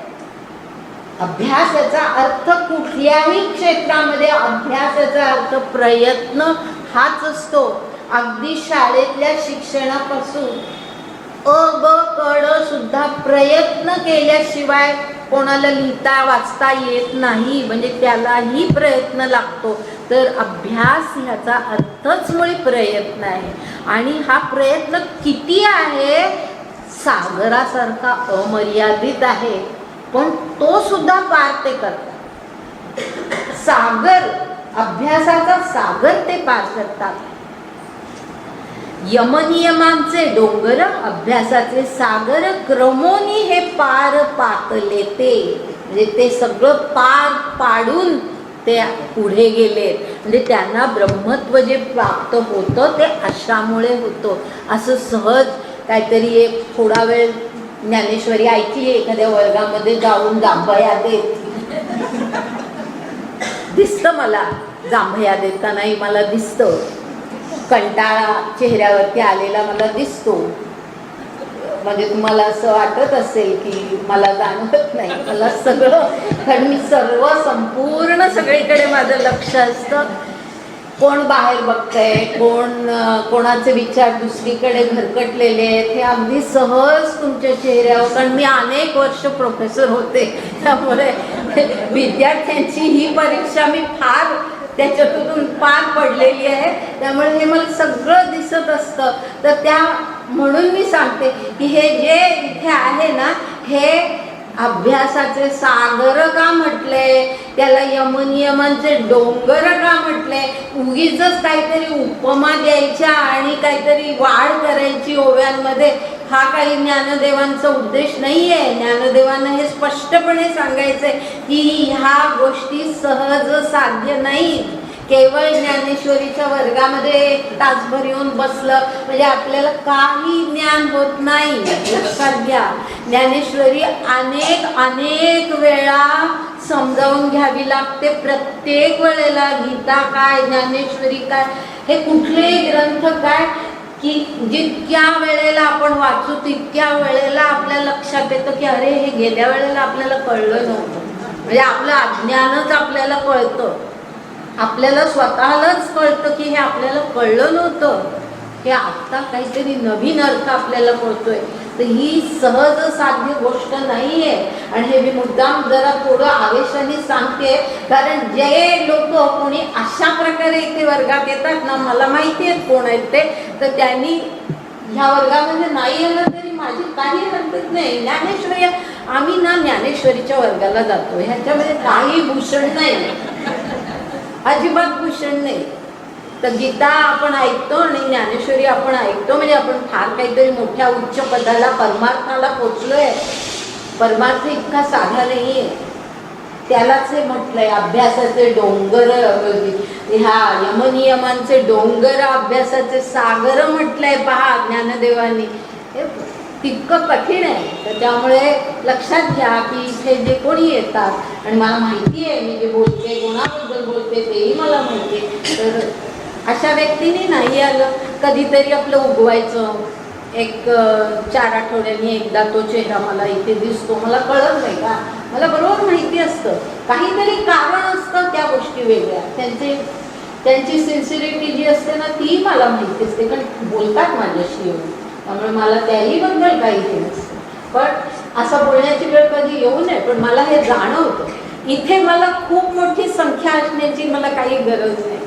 अभ्यासाचा अर्थ कुठल्याही क्षेत्रामध्ये अभ्यासाचा अर्थ प्रयत्न हाच असतो. अगदी शाळेतल्या शिक्षणापासून अ ब कड सुद्धा प्रयत्न केल्याशिवाय कोणाला लिहिता वाचता येत नाही, म्हणजे त्यालाही प्रयत्न लागतो. तर अभ्यास ह्याचा अर्थच मुळी प्रयत्न आहे. आणि हा प्रयत्न किती आहे, सागरासारखा अमर्यादित आहे, पण तो सुद्धा पार ते करतात. सागर, अभ्यासाचा सागर ते पार करतात. यमनियमांचे डोंगर अभ्यासाचे सागर क्रमोनी हे पार पातले ते, म्हणजे ते सगळं पार पाडून ते पुढे गेले. म्हणजे त्यांना ब्रह्मत्व जे प्राप्त होतं ते अशामुळे होतं. असं सहज काहीतरी एक थोडा वेळ ज्ञानेश्वरी ऐकली, एखाद्या वर्गामध्ये जाऊन जांभया देत दिसतं, मला जांभया देतानाही मला दिसतं, कंटाळा चेहऱ्यावरती आलेला मला दिसतो. म्हणजे तुम्हाला असं वाटत असेल की मला जाणवत नाही, मला सगळं, कारण मी सर्व संपूर्ण सगळीकडे माझं लक्ष असतं. कोण बाहेर बघतंय, कोणाचे विचार दुसरीकडे भरकटलेले आहेत हे अगदी सहज तुमच्या चेहऱ्यावर, कारण मी अनेक वर्ष प्रोफेसर होते, त्यामुळे विद्यार्थ्यांची ही परीक्षा मी फार त्याच्यातून पार पडलेली आहे, त्यामुळे हे मला सगळं दिसत असतं. तर म्हणून मी सांगते की हे जे इथे आहे ना, हे अभ्यासाचे सागर का म्हटले, त्याला यमनियमांचे डोंगर का म्हटले, उगीच काहीतरी उपमा द्यायच्या आणि काहीतरी वाढ करायची ओव्यांमध्ये, हा काही ज्ञानदेवांचा उद्देश नाही आहे. ज्ञानदेवांना हे स्पष्टपणे सांगायचंय की ह्या गोष्टी सहज साध्य नाही. केवळ ज्ञानेश्वरीच्या वर्गामध्ये एक तासभर येऊन बसलं म्हणजे आपल्याला काही ज्ञान होत नाही. लक्षात घ्या, ज्ञानेश्वरी अनेक वेळा समजावून घ्यावी लागते. प्रत्येक वेळेला गीता काय, ज्ञानेश्वरी काय, हे कुठलेही ग्रंथ काय, की जितक्या वेळेला आपण वाचू तितक्या वेळेला आपल्या लक्षात येतं की अरे हे गेल्या वेळेला आपल्याला कळलं नव्हतं. म्हणजे आपलं अज्ञानच आपल्याला कळतं, आपल्याला स्वतःलाच कळतं की हे आपल्याला कळलं नव्हतं, हे आत्ता काहीतरी नवीन अर्थ आपल्याला कळतोय. तर ही सहज साध्य गोष्ट नाही आहे. आणि हे मी मुद्दाम जरा थोडं आवेशाने सांगते, कारण जे लोक कोणी अशा प्रकारे इथे वर्गात येतात ना, मला माहिती आहे कोण आहेत ते, तर त्यांनी ह्या वर्गामध्ये नाही आलं तरी माझी काही हरकत नाही. ज्ञानेश्वरी, आम्ही ना ज्ञानेश्वरीच्या वर्गाला जातो, ह्याच्यामध्ये काही भूषण नाही, अजिबात भूषण नाही. तर गीता आपण ऐकतो आणि ज्ञानेश्वरी आपण ऐकतो म्हणजे आपण फार काहीतरी मोठ्या उच्च पदाला, परमार्थाला पोचलोय. परमार्थ इतका साधा नाही आहे. त्यालाच हे म्हटलंय अभ्यासाचे डोंगर, ह्या यमनियमांचे डोंगर अभ्यासाचे सागर म्हटलंय पहा ज्ञानदेवांनी. हे तितकं कठीण आहे. तर त्यामुळे लक्षात घ्या की इथे जे कोणी येतात, आणि मला माहिती आहे मी जे बोलते कोणाबद्दल बोलते तेही मला माहिती आहे, तर अशा व्यक्तीने नाही आलं, कधीतरी आपलं उगवायचं. एक 4 आठवड्यांनी एकदा तो चेहरा मला इथे दिसतो, मला कळत नाही का, मला बरोबर माहिती असतं काहीतरी कारण असतं त्या गोष्टी वेगळ्या. त्यांची सिन्सिरिटी जी असते ना ती मला माहिती असते, कारण बोलतात माझ्याशी येऊन, त्यामुळे मला त्याही बद्दल काही हे नसतं. पण असं बोलण्याची वेळ कधी येऊ नये, पण मला हे जाणवतं इथे मला खूप मोठी संख्या असण्याची मला काही गरज नाही.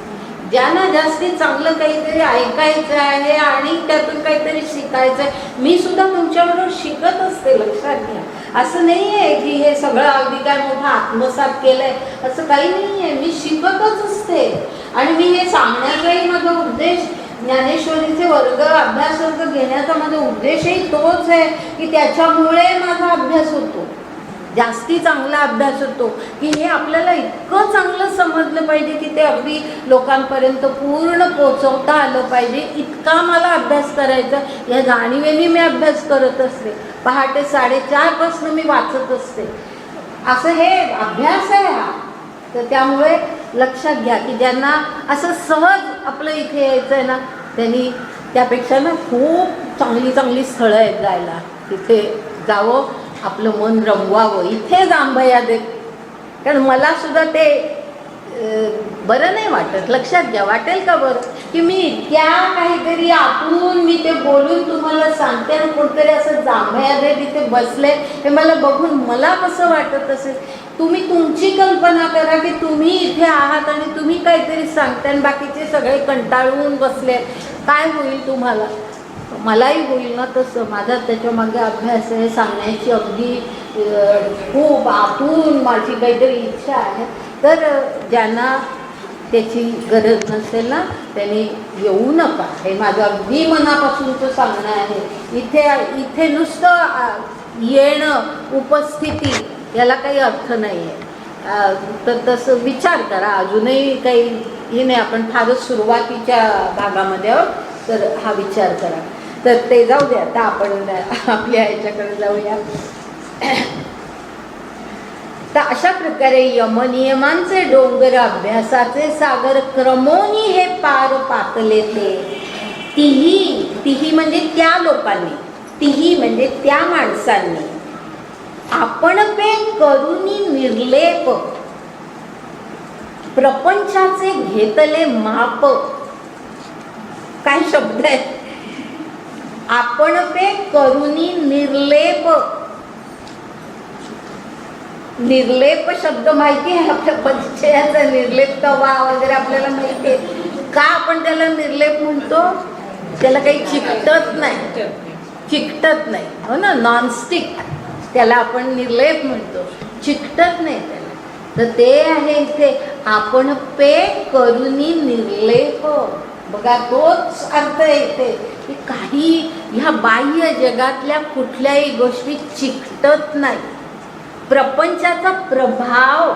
ज्यांना जास्तीत चांगलं काहीतरी ऐकायचं आहे आणि त्यातून काहीतरी शिकायचं आहे, मी सुद्धा तुमच्याबरोबर शिकत असते, लक्षात घ्या. असं नाही आहे की हे सगळं अगदी काय मोठं आत्मसात केलंय असं काही नाही आहे. मी शिकतच असते आणि मी हे सांगण्याचाही माझा उद्देश, ज्ञानेश्वरीचे वर्ग अभ्यास वर्ग घेण्याचा माझा उद्देशही तोच आहे की त्याच्यामुळे माझा अभ्यास होतो, जास्ती चांगला अभ्यास होतो, की हे आपल्याला इतकं चांगलं समजलं पाहिजे की ते अगदी लोकांपर्यंत पूर्ण पोचवता आलं पाहिजे, इतका मला अभ्यास करायचा. या जाणीवेने मी अभ्यास करत असते. पहाटे 4:30 पासून मी वाचत असते. असं हे अभ्यास आहे हा. तर त्यामुळे लक्षात घ्या की ज्यांना असं सहज आपलं इथे यायचं आहे ना, त्यांनी त्यापेक्षा ना खूप चांगली चांगली स्थळं आहेत जायला, तिथे जावं, आपलं मन रमवावं. इथे जांभया देत, कारण मला सुद्धा ते बरं नाही वाटत. लक्षात घ्या, वाटेल का बरं की मी त्या काहीतरी आतून मी ते बोलून तुम्हाला सांगते आणि कोणतरी असं जांभया देत इथे बसले, हे मला बघून मला कसं वाटत असेल. तुम्ही तुमची कल्पना करा की तुम्ही इथे आहात आणि तुम्ही काहीतरी सांगता आणि बाकीचे सगळे कंटाळून बसले, काय होईल तुम्हाला? मलाही होईल ना तसं. माझा त्याच्यामागे अभ्यास आहे, सांगण्याची अगदी खूप आतून माझी काहीतरी इच्छा आहे. तर ज्यांना त्याची गरज नसेल ना त्यांनी येऊ नका, हे माझं अगदी मनापासूनचं सांगणं आहे. इथे नुसतं येणं, उपस्थिती याला काही अर्थ नाही आहे. तर तसं विचार करा. अजूनही काही हे नाही, आपण फारच सुरुवातीच्या भागामध्ये आहोत, तर हा विचार करा. तर ते जाऊ द्या, आता आपण आपल्या ह्याच्याकडे जाऊया. तर अशा प्रकारे यमनियमांचे डोंगर अभ्यासाचे सागर क्रमोनी हे पार पातले ते. तीही म्हणजे त्या लोकांनी, तीही म्हणजे त्या माणसांनी आपण पे करुनी निर्लेप प्रपंचाचे घेतले माप. काय शब्द आहेत? आपण पे करुनी निर्लेप. निर्लेप शब्द माहिती आहे आपल्या परिचयाचा, निर्लेप तवा वगैरे आपल्याला माहिती आहे. का आपण त्याला निर्लेप म्हणतो? त्याला काही चिकटत नाही, चिकटत नाही, हो ना, नॉनस्टिक, त्याला आपण निर्लेप म्हणतो, चिकटत नाही त्याला. तर ते आहे इथे आपण पे करुनी निर्लेप. बघा, तोच अर्थ आहे इथे की काही ह्या बाह्य जगातल्या कुठल्याही गोष्टी चिकटत नाही. प्रपंचाचा प्रभाव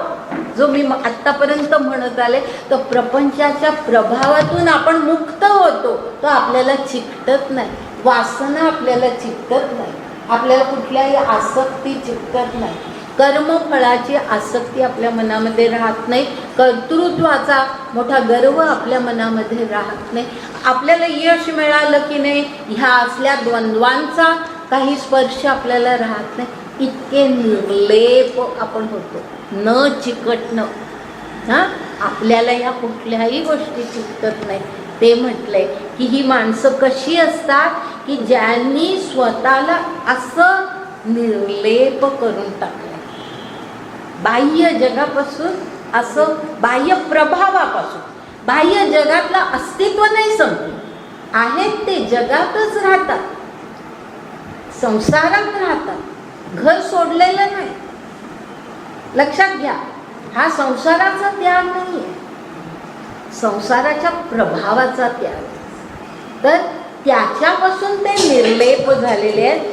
जो मी आत्तापर्यंत म्हणत आले, तर प्रपंचाच्या प्रभावातून आपण मुक्त होतो, तो आपल्याला चिकटत नाही. वासना आपल्याला चिकटत नाही, आपल्याला कुठल्याही आसक्ती चिकटत नाही. कर्मफळाची आसक्ती आपल्या मनामध्ये राहत नाही. कर्तृत्वाचा मोठा गर्व आपल्या मनामध्ये राहत नाही. आपल्याला यश मिळालं की नाही ह्या असल्या द्वंद्वांचा काही स्पर्श आपल्याला राहत नाही. इतके निर्लेप आपण होतो, न चिकटणं. हां, आपल्याला ह्या कुठल्याही गोष्टी चिकटत नाही. ते म्हटलंय की ही माणसं कशी असतात की ज्यांनी स्वतःला असं निर्लेप करून टाकलं, बाह्य जगापासून, असं बाह्य प्रभावापासून. बाह्य जगातलं अस्तित्व नाही संपलं, आहेत ते जगातच राहतात, संसारात राहतात, घर सोडलेलं नाही. लक्षात घ्या, हा संसाराचा त्याग नाही आहे, संसाराच्या प्रभावाचा त्याग. तर त्याच्यापासून ते निर्लेप झालेले आहेत.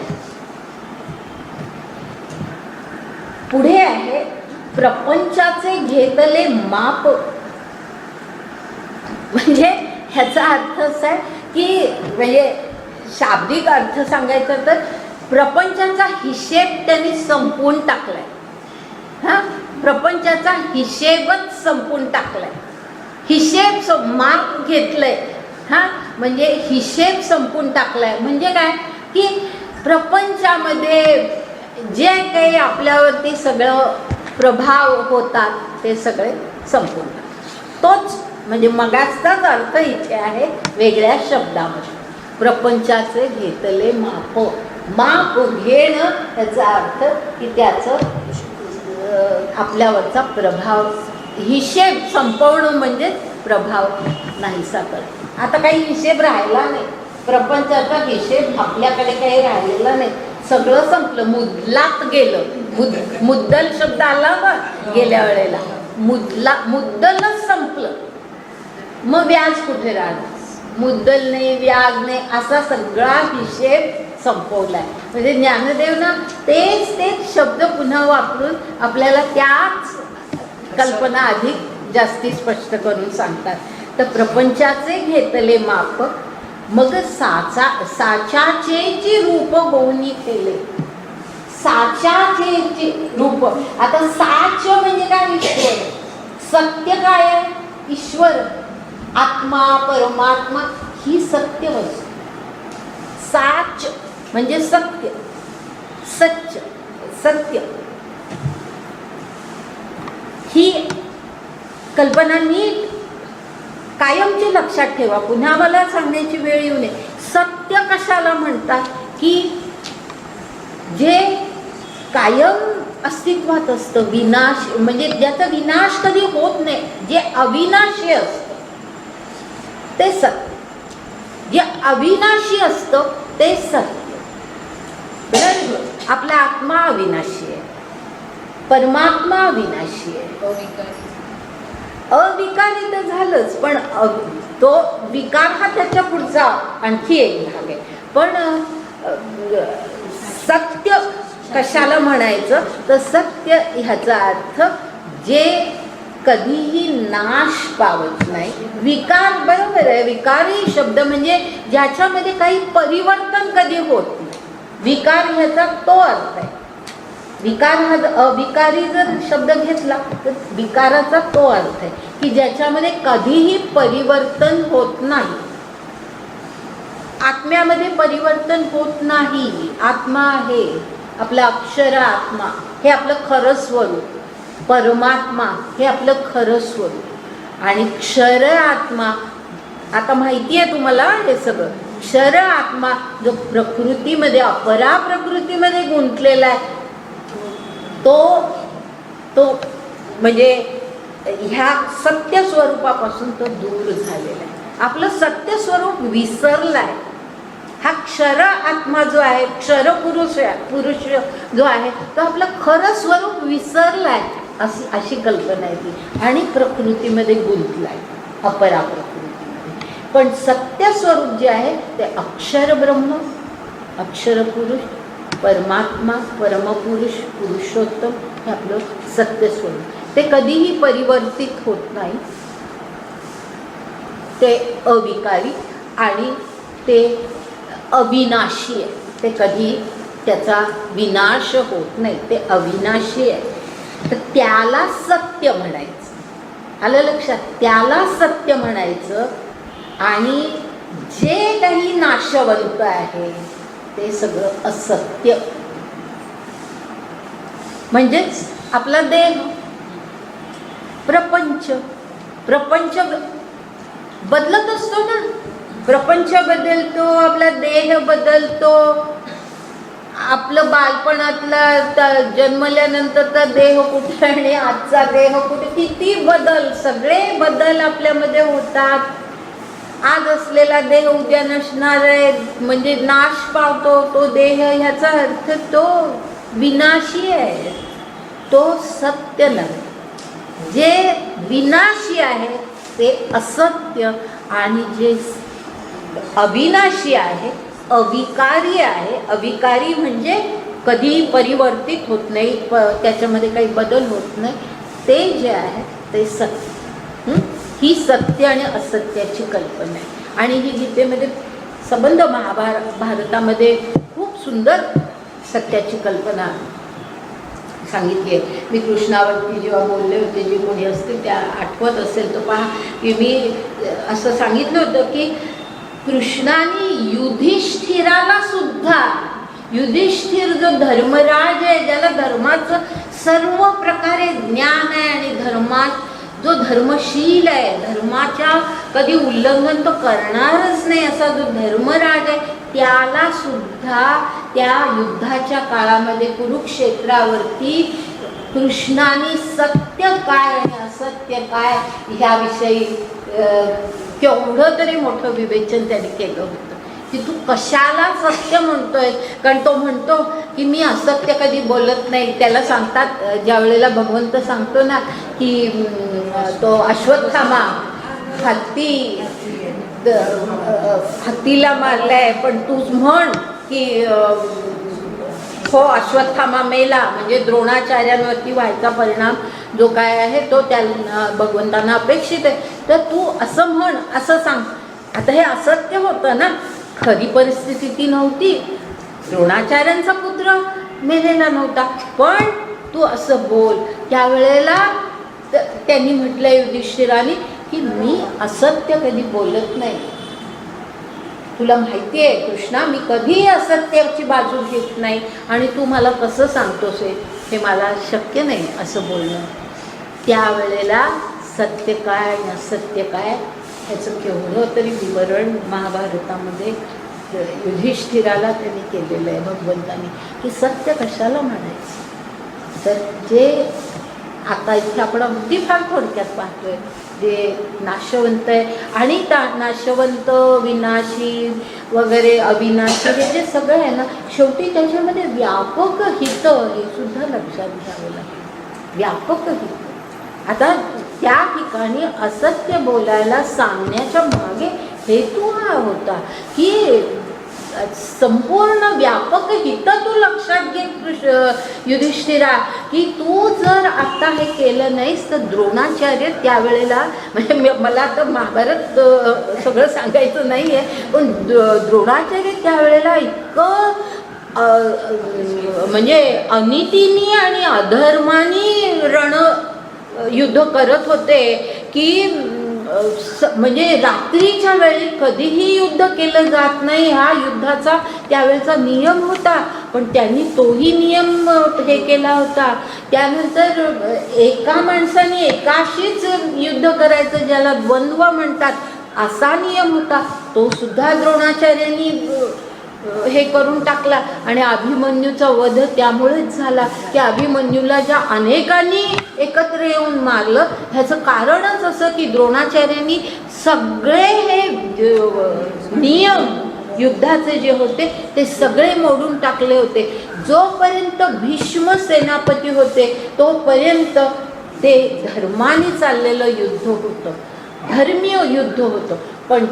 पुढे आहे प्रपंचाचे घेतले माप. म्हणजे ह्याचा अर्थ असा आहे की, म्हणजे शाब्दिक अर्थ सांगायचा तर प्रपंचाचा हिशेब त्यांनी संपवून टाकलाय. हां, प्रपंचाचा हिशेबच संपवून टाकलाय. हिशेब माप घेतलंय. हां, म्हणजे हिशेब संपवून टाकलाय. म्हणजे काय की प्रपंचामध्ये जे काही आपल्यावरती सगळं प्रभाव होतात ते सगळे संपून टाकतात. तोच म्हणजे मगाचाच अर्थ इथे आहे वेगळ्या शब्दामध्ये. प्रपंचाचे घेतले माप. माप घेणं याचा अर्थ की त्याचं आपल्यावरचा प्रभाव, हिशेब संपवणं म्हणजे प्रभाव नाहीसा करणं. आता काही हिशेब राहिला नाही, प्रपंचाचा हिशेब आपल्याकडे काही राहिलेला नाही, सगळं संपलं, मुदलात गेलं. मुद्दल शब्द आला ना गेल्या वेळेला, मुद्दलच संपलं. मग व्याज कुठे राहणार? मुद्दल नाही, व्याज नाही, असा सगळा हिशेब संपवलाय. म्हणजे ज्ञानदेव ना तेच शब्द पुन्हा वापरून आपल्याला त्याच कल्पना अधिक जास्ती स्पष्ट करून सांगतात. तर प्रपंचाचे घेतले माप, मग साचाचे रूप होऊन केले. साचाचे रूप, आता साच म्हणजे काय? ईश्वर. सत्य काय आहे? ईश्वर, आत्मा, परमात्मा ही सत्य वस्तू. साच म्हणजे सत्य, सच्च, सत्य. ही कल्पना नीट कायमची लक्षात ठेवा. पुन्हा मला सांगण्याची वेळ येऊ नये. सत्य कशाला म्हणतात? की जे कायम अस्तित्वात असतं, विनाश म्हणजे ज्याचा विनाश कधी होत नाही, जे अविनाशी असतं ते सत्य. जे अविनाशी असतं ते सत्य. बरोबर? आपला आत्मा अविनाशी आहे, परमात्मा अविनाशी आहे. अविकारी तर झालंच, पण तो विकार हा त्याच्या पुढचा आणखी एक भाग आहे. पण सत्य कशाला म्हणायचं? तर सत्य ह्याचा अर्थ जे कधीही नाश पावत नाही. विकार, बरोबर आहे, विकारी शब्द म्हणजे ज्याच्यामध्ये काही परिवर्तन कधी होत नाही. विकार ह्याचा तो अर्थ आहे. विकार हा अविकारी जर शब्द घेतला तर विकाराचा तो अर्थ आहे की ज्याच्यामध्ये कधीही परिवर्तन होत नाही. आत्म्यामध्ये परिवर्तन होत नाही. आत्मा आहे, आपला अक्षर आत्मा हे आपलं खरं स्वरूप, परमात्मा हे आपलं खरं स्वरूप. आणि क्षर आत्मा, आता माहिती आहे तुम्हाला हे सगळं. क्षर आत्मा जो प्रकृतीमध्ये, अपरा प्रकृतीमध्ये गुंतलेला आहे, तो म्हणजे ह्या सत्य स्वरूपापासून तो दूर झालेला आहे. आपलं सत्य स्वरूप विसरलाय. हा क्षर आत्मा जो आहे, क्षर पुरुष जो आहे, तो आपलं खरं स्वरूप विसरलाय, अशी कल्पना आहे ती. आणि प्रकृतीमध्ये गुंतलाय, अपरा प्रकृतीमध्ये. पण सत्य स्वरूप जे आहे ते अक्षर ब्रह्म, अक्षर पुरुष, परमात्मा, परमपुरुष, पुरुषोत्तम हे आपलं सत्य स्वरूप. ते कधीही परिवर्तित होत नाही. ते अविकारी आणि ते अविनाशी आहे. ते कधी त्याचा विनाश होत नाही, ते अविनाशी आहे. तर त्याला सत्य म्हणायचं. आलं लक्षात? त्याला सत्य म्हणायचं. आणि जे काही नाशवंत आहे ते सगळं असत्य. म्हणजेच आपला देह, प्रपंच बदलत असतो ना. प्रपंच बदलतो, आपला देह बदलतो. आपलं बालपणातला जन्मल्यानंतरचा देह कुठे आणि आजचा देह कुठे, किती बदल, सगळे बदल आपल्यामध्ये होतात. आज असलेला देह उद्या नसणार आहे, म्हणजे नाश पावतो तो देह. ह्याचा अर्थ तो विनाशी आहे, तो सत्य नाही. जे विनाशी आहे ते असत्य, आणि जे अविनाशी आहे, अविकारी आहे. अविकारी म्हणजे कधी परिवर्तित होत नाही, त्याच्यामध्ये काही बदल होत नाही, ते जे आहे ते सत्य. ही सत्य आणि असत्याची कल्पना आहे. आणि ही गीतेमध्ये संबंध महाभारतामध्ये खूप सुंदर सत्याची कल्पना सांगितली आहे. मी कृष्णावरती जेव्हा बोलले होते, जे कोणी असतील त्या आठवत असेल तर पहा की मी असं सांगितलं होतं की कृष्णाने युधिष्ठिराला सुद्धा, युधिष्ठिर जो धर्मराज आहे, ज्याला धर्माचं सर्व प्रकारे ज्ञान आहे आणि धर्मात जो धर्मशील आहे, धर्माच्या कधी उल्लंघन तो करणारच नाही असा जो धर्मराज आहे, त्याला सुद्धा त्या युद्धाच्या काळामध्ये कुरुक्षेत्रावरती कृष्णाने सत्य काय आणि असत्य काय ह्याविषयी केवढं तरी मोठं विवेचन त्याने केलं होतं की तू कशाला सत्य म्हणतोय. कारण तो म्हणतो की मी असत्य कधी बोलत नाही. त्याला सांगतात ज्या वेळेला भगवंत सांगतो ना की तो अश्वत्थामा हत्तीला मारलाय पण तूच म्हण की हो अश्वत्थामा मेला, म्हणजे द्रोणाचार्यांवरती व्हायचा परिणाम जो काय आहे तो त्या भगवंतांना अपेक्षित आहे. तर तू असं म्हण, असं सांग. आता हे असत्य होतं ना, खरी परिस्थिती ती नव्हती. द्रोणाचार्यांचा पुत्र मेलेला नव्हता, पण तू असं बोल. त्यावेळेला त्यांनी म्हटलं युधिष्ठिराने की मी असत्य कधी बोलत नाही. तुला माहिती आहे कृष्णा, मी कधीही असत्याची बाजू घेत नाही आणि तू मला कसं सांगतोस हे मला शक्य नाही असं बोलणं. त्यावेळेला सत्य काय आणि असत्य काय ह्याचं केवढं तरी विवरण महाभारतामध्ये युधिष्ठिराला त्यांनी केलेलं आहे भगवंतानी की सत्य कशाला म्हणायचं. तर जे आता इथे आपण अगदी फार थोडक्यात पाहतोय जे नाशवंत आहे आणि नाशवंत विनाशी वगैरे अविनाशी हे जे सगळं आहे ना, शेवटी त्याच्यामध्ये व्यापक हित हे सुद्धा लक्षात घ्यावं लागेल. व्यापक हित. आता त्या ठिकाणी असत्य बोलायला सांगण्याच्या मागे हेतू हा होता की संपूर्ण व्यापक हित तू लक्षात घे युधिष्ठिरा की तू जर आता हे केलं नाहीस तर द्रोणाचार्य त्यावेळेला, म्हणजे मला तर महाभारत सगळं सांगायचं नाही आहे, पण द्रोणाचार्य त्यावेळेला इतकं म्हणजे अनितीनी आणि अधर्मानी युद्ध करत होते की म्हणजे रात्रीच्या वेळी कधीही युद्ध केलं जात नाही हा युद्धाचा त्यावेळेचा नियम होता. पण त्यांनी तोही नियम हे केला होता. त्यानंतर एका माणसाने एकाशीच युद्ध करायचं ज्याला द्वंद्व म्हणतात असा नियम होता, तो सुद्धा द्रोणाचार्यांनी हे करून टाकला. आणि अभिमन्यूचा वध त्यामुळेच झाला की अभिमन्यूला ज्या अनेकांनी एकत्र येऊन मारलं ह्याचं कारणच असं की द्रोणाचार्यांनी सगळे हे नियम युद्धाचे जे होते ते सगळे मोडून टाकले होते. जोपर्यंत भीष्म सेनापती होते तोपर्यंत ते धर्माने चाललेलं युद्ध होतं, धर्मीय युद्ध होतं. पण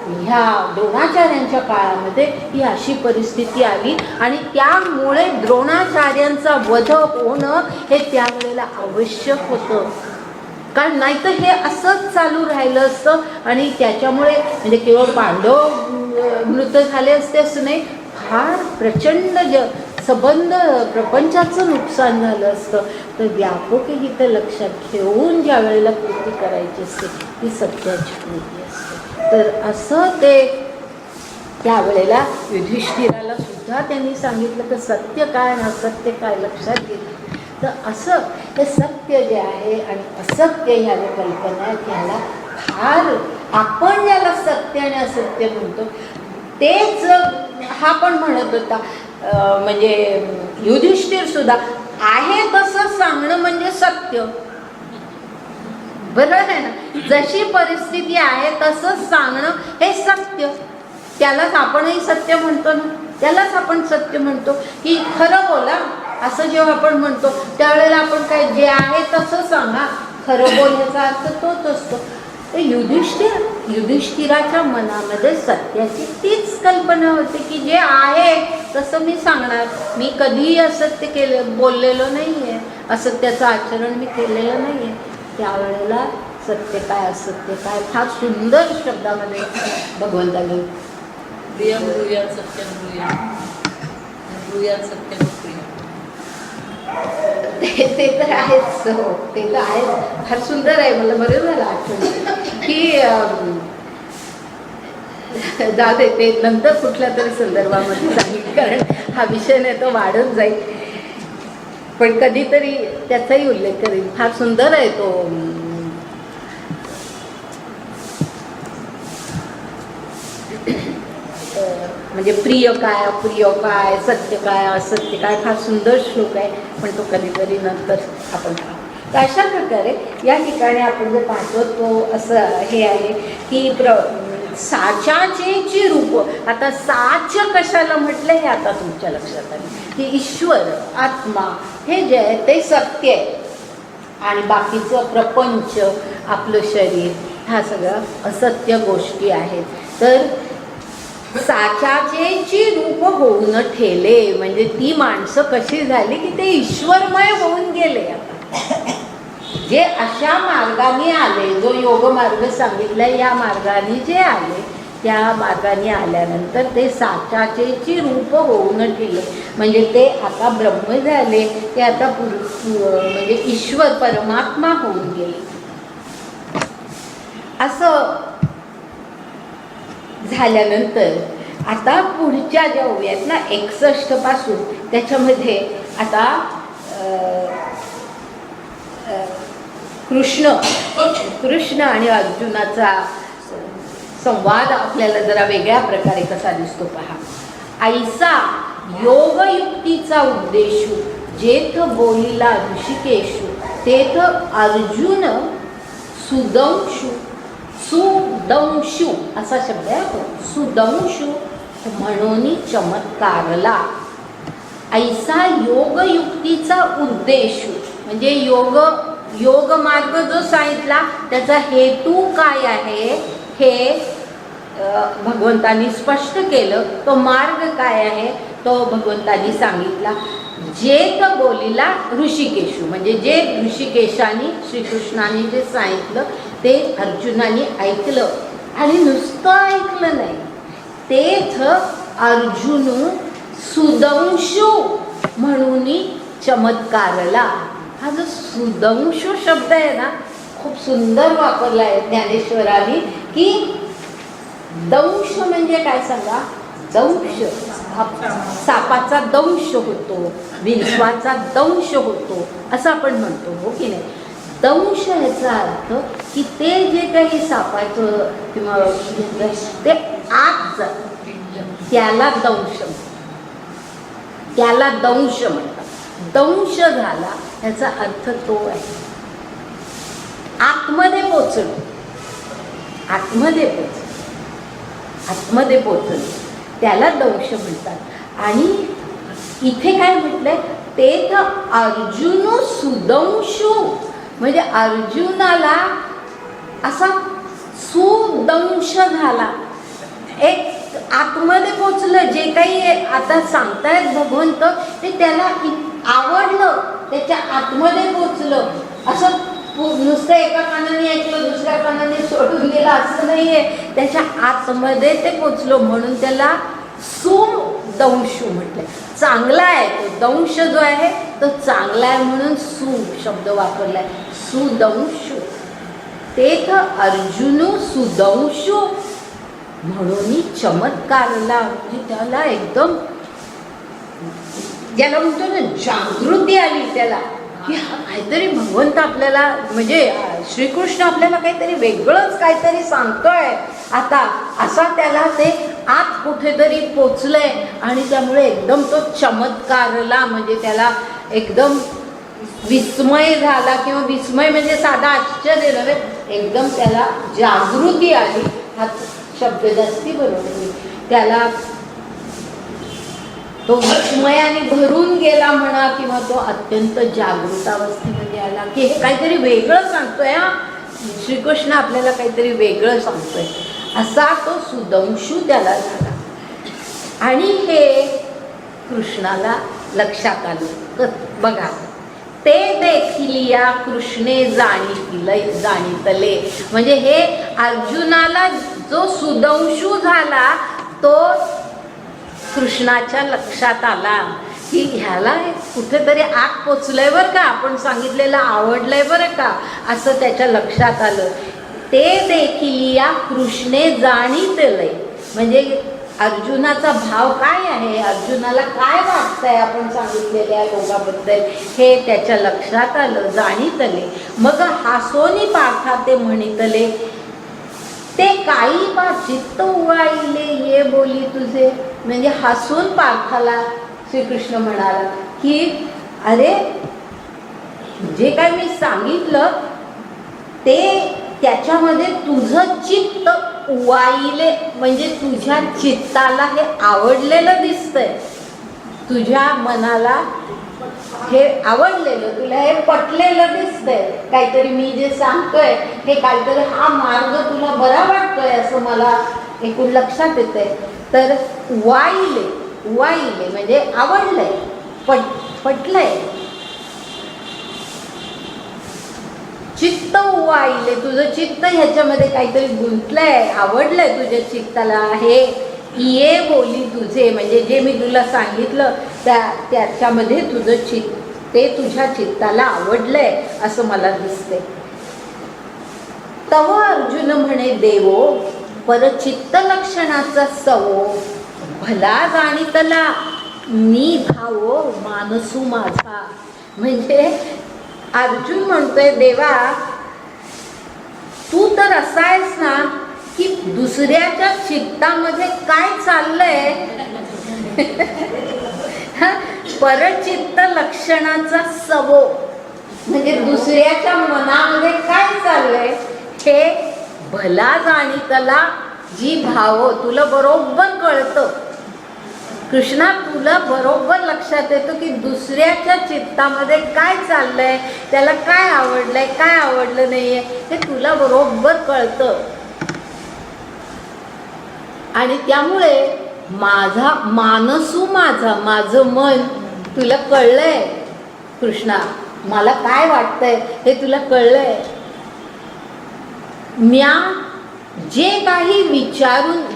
ह्या द्रोणाचार्यांच्या काळामध्ये ही अशी परिस्थिती आली आणि त्यामुळे द्रोणाचार्यांचा वध होणं हे त्यावेळेला आवश्यक होतं. कारण नाहीतर हे असंच चालू राहिलं असतं आणि त्याच्यामुळे म्हणजे केवळ पांडव मृत झाले असते असं नाही, फार प्रचंड संबंध प्रपंचाचं नुकसान झालं असतं. तर व्यापक हित लक्षात घेऊन ज्या वेळेला कृती करायची असते ती सत्याची कृती असते. तर असं ते त्यावेळेला युधिष्ठिराला सुद्धा त्यांनी सांगितलं की सत्य काय आणि असत्य काय लक्षात घेतलं. तर असं हे सत्य जे आहे आणि असत्य ह्या ज्या कल्पना आहेत ह्याला फार आपण ज्याला सत्य आणि असत्य म्हणतो तेच हा पण म्हणत होता. म्हणजे युधिष्ठिर सुद्धा आहे तसं सांगणं म्हणजे सत्य. बरोबर आहे ना, जशी परिस्थिती आहे तसंच सांगणं हे सत्य. त्यालाच आपणही सत्य म्हणतो ना, त्यालाच आपण सत्य म्हणतो की खरं बोला असं जेव्हा आपण म्हणतो त्यावेळेला आपण काय जे आहे तसं सांगा, खरं बोलण्याचा अर्थ तोच असतो. तर युधिष्ठिराच्या मनामध्ये सत्याची तीच कल्पना होती की जे आहे तसं मी सांगणार. मी कधीही असत्य बोललेलो नाही आहे, असत्याचं आचरण मी केलेलं नाही आहे. त्यावेळेला सत्य काय असत्य काय फार सुंदर शब्दामध्ये भगवंताने प्रियम ब्रूयात् सत्यम ब्रूयात् सत्यम प्रियम. ते तर आहेच. हो ते तर आहेच. फार सुंदर आहे. मला बरं झालं आठवण की जाते ते नंतर कुठल्या तरी संदर्भामध्ये सांगितलं, कारण हा विषय नाही तो वाढत जाईल. पण कधीतरी त्याचाही उल्लेख करेल. फार सुंदर आहे तो. म्हणजे प्रिय काय अप्रिय काय सत्य काय असत्य काय फार सुंदर श्लोक आहे, पण तो कधीतरी नंतर आपण पाहू. तर अशा प्रकारे या ठिकाणी आपण जे पाहतो तो असं हे आहे की साचाचे रूप. आता साच कशाला म्हटलं हे आता तुमच्या लक्षात आलं की ईश्वर आत्मा हे जे आहे ते सत्य आहे आणि बाकीचं प्रपंच आपलं शरीर ह्या सगळ्या असत्य गोष्टी आहेत. तर साचाचे रूप होऊन ठेले म्हणजे ती माणसं कशी झाली की ते ईश्वरमय होऊन गेले. आता जे अशा मार्गाने आले, जो योग मार्ग सांगितलाय या मार्गाने जे आले, त्या मार्गाने आल्यानंतर ते साचाचे रूप होऊन ठेले म्हणजे ते आता ब्रह्म झाले, ते आता म्हणजे ईश्वर परमात्मा होऊन गेले. असं झाल्यानंतर आता पुढच्या ज्या ओव्या आहेत ना 61 पासून, त्याच्यामध्ये आता कृष्ण आणि अर्जुनाचा संवाद आपल्याला जरा वेगळ्या प्रकारे कसा दिसतो पहा. ऐसा योगयुक्तीचा उद्देशू जेथ बोलिला ऋषिकेशू तेथ अर्जुन सुदंशू असा शब्द आहे. सुदंशू म्हणून चमत्कारला. ऐसा योगयुक्तीचा उद्देशू म्हणजे योग मार्ग जो सांगितला त्याचा हेतू काय आहे हे भगवंतांनी स्पष्ट केलं. तो मार्ग काय आहे तो भगवंतांनी सांगितला. जेथ बोलिला ऋषिकेशू म्हणजे जे ऋषिकेशाने श्रीकृष्णाने जे सांगितलं ते अर्जुनाने ऐकलं आणि नुसतं ऐकलं नाही, तेथ अर्जुन सुदंशू म्हणून चमत्कारला. हा जो सुदंशू शब्द आहे ना खूप सुंदर वापरला आहे ज्ञानेश्वरांनी की दंश म्हणजे काय सांगा. दंश सापाचा दंश होतो, विंचवाचा दंश होतो असं आपण म्हणतो हो की नाही. दंश ह्याचा अर्थ की ते जे काही सापाचं किंवा ते आत त्याला दंश म्हणतात. दंश झाला याचा अर्थ तो आहे आतमध्ये पोचणं. आतमध्ये पोचणं त्याला दंश म्हणतात. आणि इथे काय म्हटलंय तेथ अर्जुन सुदंशू म्हणजे अर्जुनाला असा सुदंश झाला, एक आतमध्ये पोचलं. जे काही आता सांगतायत भगवंत ते त्याला आवडलं, त्याच्या आतमध्ये पोचलं. असं नुसतं एका कानाने ऐकलं दुसऱ्या कानाने सोडून गेलं असं नाहीये, त्याच्या आतमध्ये ते पोचलो म्हणून त्याला सुदंशू म्हटलंय. चांगला आहे तो दंश जो आहे तो चांगला आहे म्हणून सु शब्द वापरलाय. सुदंशू तेथ अर्जुन सुदंशू म्हणून चमत्कारला म्हणजे त्याला एकदम ज्याला म्हणतो ना जागृती आली त्याला की हा काहीतरी भगवंत आपल्याला म्हणजे श्रीकृष्ण आपल्याला काहीतरी वेगळंच काहीतरी सांगतोय आता, असा त्याला ते आत कुठेतरी पोचलंय. आणि त्यामुळे एकदम तो चमत्कारला म्हणजे त्याला एकदम विस्मय झाला किंवा विस्मय म्हणजे साधा आश्चर्य नव्हे, एकदम त्याला जागृती आली. हा शब्द जास्ती बरोबर. त्याला तो विस्मयाने भरून गेला म्हणा किंवा तो अत्यंत जागृतावस्थेमध्ये आला की हे काहीतरी वेगळं सांगतोय. हा श्रीकृष्ण आपल्याला काहीतरी वेगळं सांगतोय असा तो सुदंशू त्याला झाला. आणि हे कृष्णाला लक्षात आलं. बघा ते देखील या कृष्णे जाणितले म्हणजे हे अर्जुनाला जो सुदंशू झाला तो कृष्णाच्या लक्षात आला की ह्याला कुठेतरी आत पोचलंय बरं का, आपण सांगितलेलं आवडलंय बरं का, असं त्याच्या लक्षात आलं. ते देखील या कृष्णे जाणितले म्हणजे अर्जुनाचा भाव काय आहे, अर्जुनाला काय वाटतंय आपण सांगितलेल्या योगाबद्दल हे त्याच्या लक्षात आलं, जाणितले. मग हासोनी पार्था ते म्हणितले ते काही बा चित्त उवाळले ये बोली तुझे, म्हणजे हसून पार्थाला श्रीकृष्ण म्हणाला की अरे जे काय मी सांगितलं ते त्याच्यामध्ये तुझं चित्त उवाईले, म्हणजे तुझ्या चित्ताला हे आवडलेलं दिसतंय, तुझ्या मनाला हे आवडलेलं, तुला हे पटलेलं दिसतंय, काहीतरी मी जे सांगतोय हे काहीतरी हा मार्ग तुला बरा वाटतोय असं मला एकूण लक्षात येतंय. तर उवाईले, उवाईले म्हणजे आवडलंय, पटलंय, चित्त उवाईले, तुझं चित्त ह्याच्यामध्ये काहीतरी गुंतलंय, आवडलंय तुझ्या चित्ताला हे ये बोली तुझे, म्हणजे जे मी तुला सांगितलं त्याच्यामध्ये तुझं चित्त, ते तुझ्या चित्ताला आवडलंय असं मला दिसते. तव अर्जुन म्हणे देवो परचित्त लक्षणाचा सवो, भला जाणीतला मी भावो मानसू माझा. म्हणजे अर्जुन म्हणतोय देवा तू तर असा आहेस ना की दुसऱ्याच्या चित्तामध्ये काय चाललंय परचित्त लक्षणाचा सवो, म्हणजे दुसऱ्याच्या मनामध्ये काय चाललंय हे भला जाणीतला जी भाव, तुला बरोबर कळतं कृष्णा, तुला बरोबर लक्षात येतं की दुसऱ्याच्या चित्तामध्ये काय चाललंय, त्याला काय आवडलंय काय आवडलं नाहीये हे तुला बरोबर कळतं. आणि त्यामुळे माझा मानसू माझा, माझं मन तुला कळलंय कृष्णा, मला काय वाटतंय हे तुला कळलंय. म्या जे काही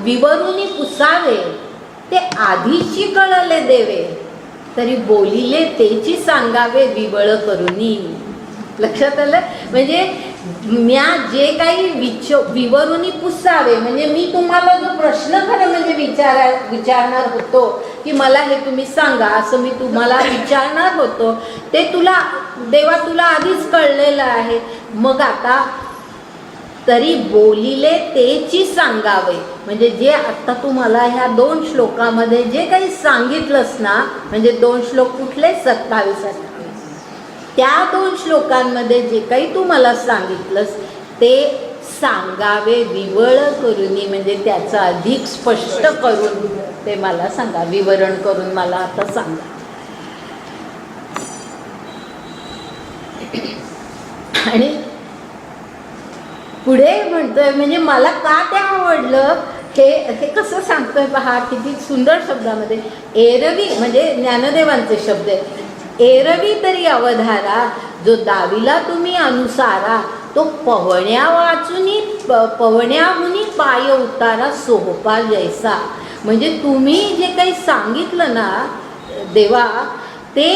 विवरूनी पुसावे ते आधीची कळले देवे, तरी बोलिले तेची सांगावे विवळ करुनी. लक्षात आलं? म्हणजे म्या जे काही विवरूनी पुसावे, म्हणजे मी तुम्हाला जो प्रश्न खरं म्हणजे विचारणार होतो की मला हे तुम्ही सांगा असं मी तुम्हाला विचारणार होतो, ते तुला देवा तुला आधीच कळलेलं आहे. मग आता तरी बोलिले तेची सांगावे, म्हणजे जे आता तू मला ह्या 2 श्लोकामध्ये जे काही सांगितलंस ना, म्हणजे 2 श्लोक कुठले 27-28, त्या 2 श्लोकांमध्ये जे काही तू मला सांगितलंस ते सांगावे विवळ करूनी, म्हणजे त्याचं अधिक स्पष्ट करून ते मला सांगा, विवरण करून मला आता सांगा. आणि पुढे म्हणतोय म्हणजे मला का ते आवडलं हे कसं सांगतोय पहा, किती सुंदर शब्दामध्ये. एरवी म्हणजे ज्ञानदेवांचे शब्द आहेत, एरवी तरी अवधारा जो दाविला तुम्ही अनुसारा, तो पवण्याहुनी पाय उतारा सोहपा जैसा. म्हणजे तुम्ही जे काही सांगितलं ना देवा ते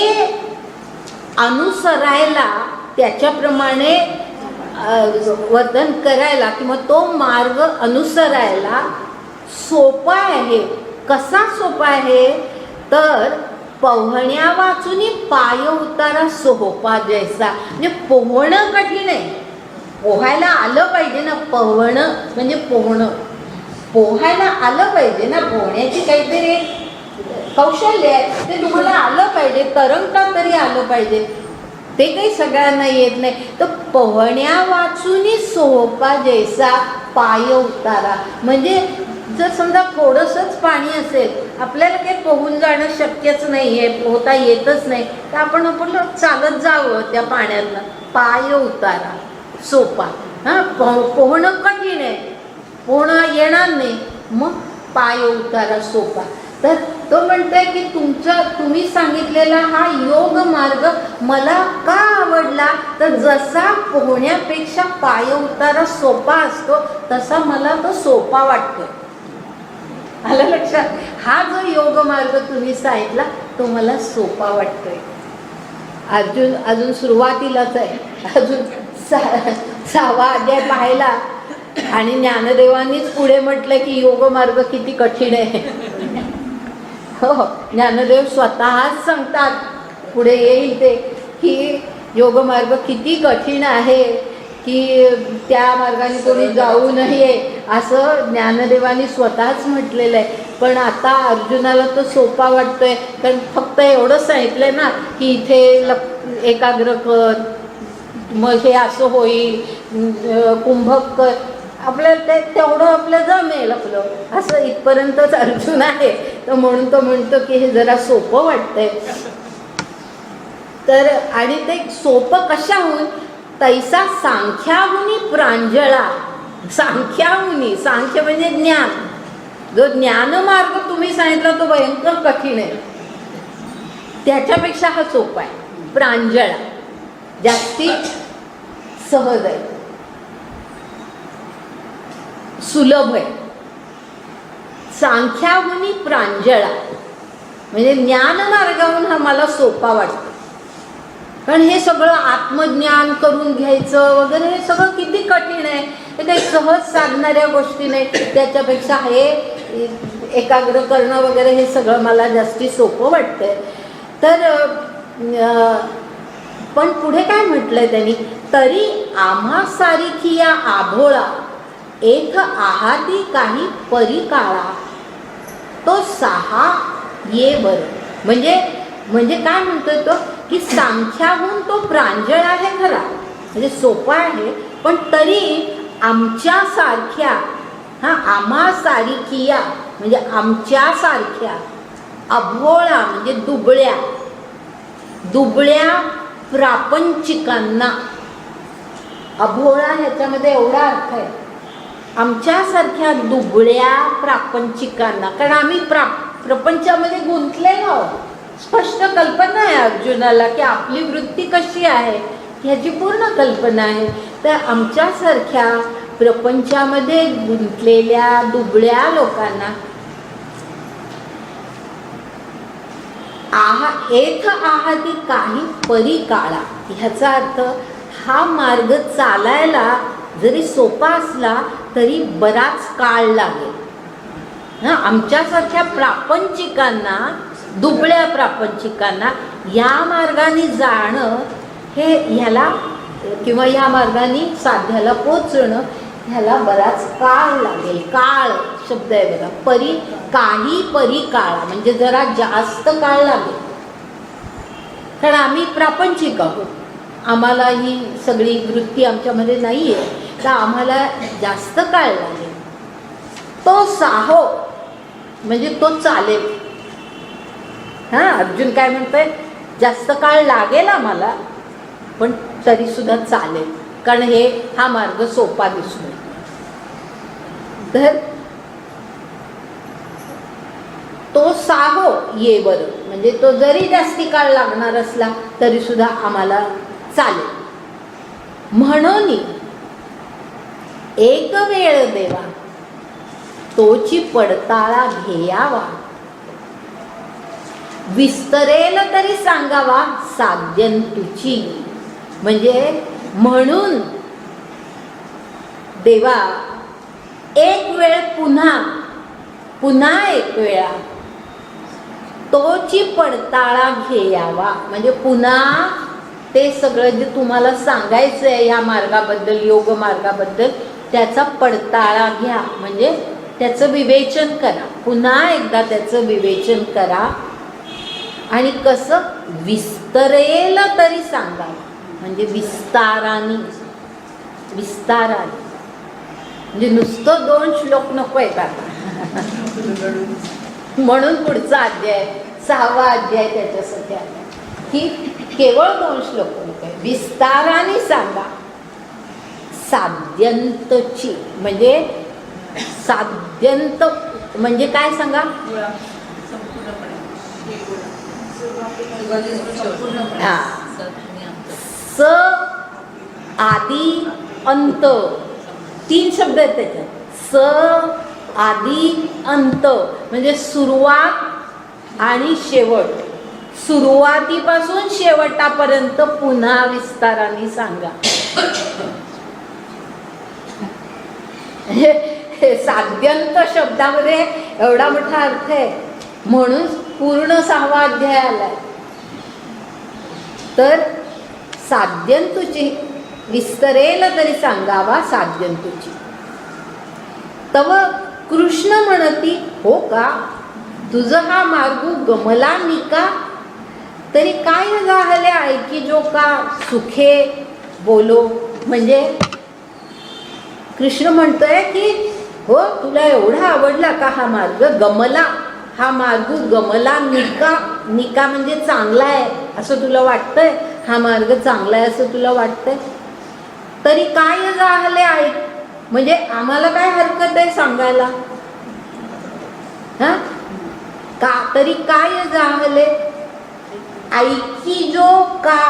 अनुसरायला, त्याच्याप्रमाणे वर्तन करायला किंवा तो मार्ग अनुसरायला सोपा आहे. कसा सोपा आहे तर पोहण्या वाचूनी पाय उतारा सोपा जैसा, म्हणजे पोहणं कठीण आहे, पोहायला आलं पाहिजे ना, पोहणं म्हणजे पोहायला आलं पाहिजे ना, पोहण्याची काहीतरी कौशल्य आहे ते तुम्हाला आलं पाहिजे, तरंगता तरी आलं पाहिजे, ते काही सगळ्यांना येत नाही. तर पोहण्या वाचूनी सोपा जैसा पाय उतारा, म्हणजे जर समजा थोडंसंच पाणी असेल, आपल्याला काही पोहून जाणं शक्यच नाही आहे, पोहता येतच नाही, तर आपण चालत जावं त्या पाण्यातनं. पाय उतारा सोपा, हां पोहणं कठीण आहे, पोहणं येणार नाही, मग पाय उतारा सोपा. तर तो म्हणतोय की तुम्ही सांगितलेला हा योग मार्ग मला का आवडला, तर जसा पोहण्यापेक्षा पाय उतारा सोपा असतो तसा मला तो सोपा वाटतोय. आलं लक्षात? हा जो योग मार्ग तुम्ही सांगितला तो मला सोपा वाटतोय. अजून सुरुवातीलाच आहे, अजून 6वा अध्याय पाहायला, आणि ज्ञानदेवांनीच पुढे म्हटलं की योग मार्ग किती कठीण आहे. हो, ज्ञानदेव स्वतःच सांगतात पुढे येईल ते की योगमार्ग किती कठीण आहे, की त्या मार्गाने कोणी जाऊ नये असं ज्ञानदेवानी स्वतःच म्हटलेलं आहे. पण आता अर्जुनाला तो सोपा वाटतोय, कारण फक्त एवढंच सांगितलंय ना की इथे एकाग्र कर, मग हे असं होईल, कुंभक कर. आपल्याला ते तेवढं आपलं जमेल आपलं, असं इथपर्यंतच अर्जुन आहे. तर म्हणून तो म्हणतो की हे जरा सोपं वाटतंय. तर आणि ते सोपं कशाहून, तैसा सांख्याहुनी प्रांजळा. सांख्याहुनी, सांख्य म्हणजे ज्ञान. जो ज्ञानमार्ग तुम्ही सांगितला तो भयंकर कठीण आहे, त्याच्यापेक्षा हा सोपा आहे. प्रांजळा जास्ती सहज आहे, सुलभ आहे. सांख्याहुनी प्रांजळा म्हणजे ज्ञानमार्गाहून हा मला सोपा वाटतो. कारण हे सगळं आत्मज्ञान करून घ्यायचं वगैरे हे सगळं किती कठीण आहे. हे काही सहज साधणाऱ्या गोष्टी नाही. त्याच्यापेक्षा हे एकाग्र करणं वगैरे हे सगळं मला जास्ती सोपं वाटतंय. तर पण पुढे काय म्हटलंय त्यांनी, तरी आम्हा सारिखी या आभोळा एक आहाती काही परिकाळा तो सहा ये बर. म्हणजे काय म्हणतोय तो, की सांख्याहून तो प्रांजळ आहे खरा, म्हणजे सोपा आहे, पण तरी आमच्यासारख्या, आम्हा सारिखिया म्हणजे आमच्यासारख्या, अभोळा म्हणजे दुबळ्या प्रापंचिकांना. अभोळा ह्याच्यामध्ये एवढा अर्थ आहे, आमच्यासारख्या दुबळ्या प्रापंचिकांना. कारण आम्ही प्रपंचामध्ये गुंतलेलो आहोत. स्पष्ट कल्पना आहे अर्जुनाला की आपली वृत्ती कशी आहे ह्याची पूर्ण कल्पना आहे. तर आमच्यासारख्या प्रपंचामध्ये गुंतलेल्या दुबळ्या लोकांना एथ आहाती काही परिकाळा, ह्याचा अर्थ हा मार्ग चालायला जरी सोपा असला तरी बराच काळ लागेल. आमच्यासारख्या प्रापंचिकांना, दुबळ्या प्रापंचिकांना या मार्गाने जाणं हे ह्याला किंवा ह्या मार्गाने साध्याला पोचणं ह्याला बराच काळ लागेल. काळ शब्द आहे बघा, काही परिकाळा म्हणजे जरा जास्त काळ लागेल. कारण आम्ही प्रापंचिक आहोत, आम्हाला ही सगळी वृत्ती आमच्यामध्ये नाही आहे, तर आम्हाला जास्त काळ लागेल. तो साहो म्हणजे तो चालेल. अर्जुन काय म्हणतोय, जास्त काळ लागेल आम्हाला पण तरी सुद्धा चालेल, कारण हा मार्ग सोपा दिसतो. तर तो साहो ये बरं म्हणजे तो जरी जास्ती काळ लागणार असला तरी सुद्धा आम्हाला चालेल. म्हणून एक वेळ देवा तोची पडताळा घेयावा, विस्तरेल तरी सांगावा साध्यंतुची. म्हणजे म्हणून देवा एक वेळ पुन्हा एक वेळा तोची पडताळा घेयावा. म्हणजे पुन्हा ते सगळं जे तुम्हाला सांगायचं आहे या मार्गाबद्दल, योग मार्गाबद्दल, त्याचा पडताळा घ्या. म्हणजे त्याचं विवेचन करा, पुन्हा एकदा त्याचं विवेचन करा. आणि कसं, विस्तरेल तरी सांगा, म्हणजे विस्ताराने म्हणजे नुसतं 2 श्लोक नको आहे का. म्हणून पुढचा अध्याय 6वा अध्याय त्याच्यासाठी आला की केवळ 2 श्लोक नको आहे, विस्ताराने सांगा. साध्यंतची म्हणजे साध्यंत म्हणजे काय सांगा, स आदि अंत 3 शब्द आहेत त्याच्यात. स आदि अंत म्हणजे सुरुवात आणि शेवट. सुरुवातीपासून शेवटापर्यंत पुन्हा विस्ताराने सांगा. हे साध्यंत शब्दामध्ये एवढा मोठा अर्थ आहे, म्हणून पूर्ण 6वा अध्याय आलाय. तर साध्यंतुची विस्तरेल तरी सांगावा साध्यंतुची. तव कृष्ण म्हणती हो का, तुझ हा मार्ग गमला निका, तरी काय झाले ऐकी जो का सुखे बोलो. म्हणजे कृष्ण म्हणतोय की हो तुला एवढा आवडला का हा मार्ग, गमला, हा मार्ग गमला निका, निका म्हणजे चांगला आहे असं तुला वाटतंय, हा मार्ग चांगला आहे असं तुला वाटतंय, तरी काय झाले ऐक, म्हणजे आम्हाला काय हरकत आहे सांगायला, हा का, तरी काय झाले ऐकी जो का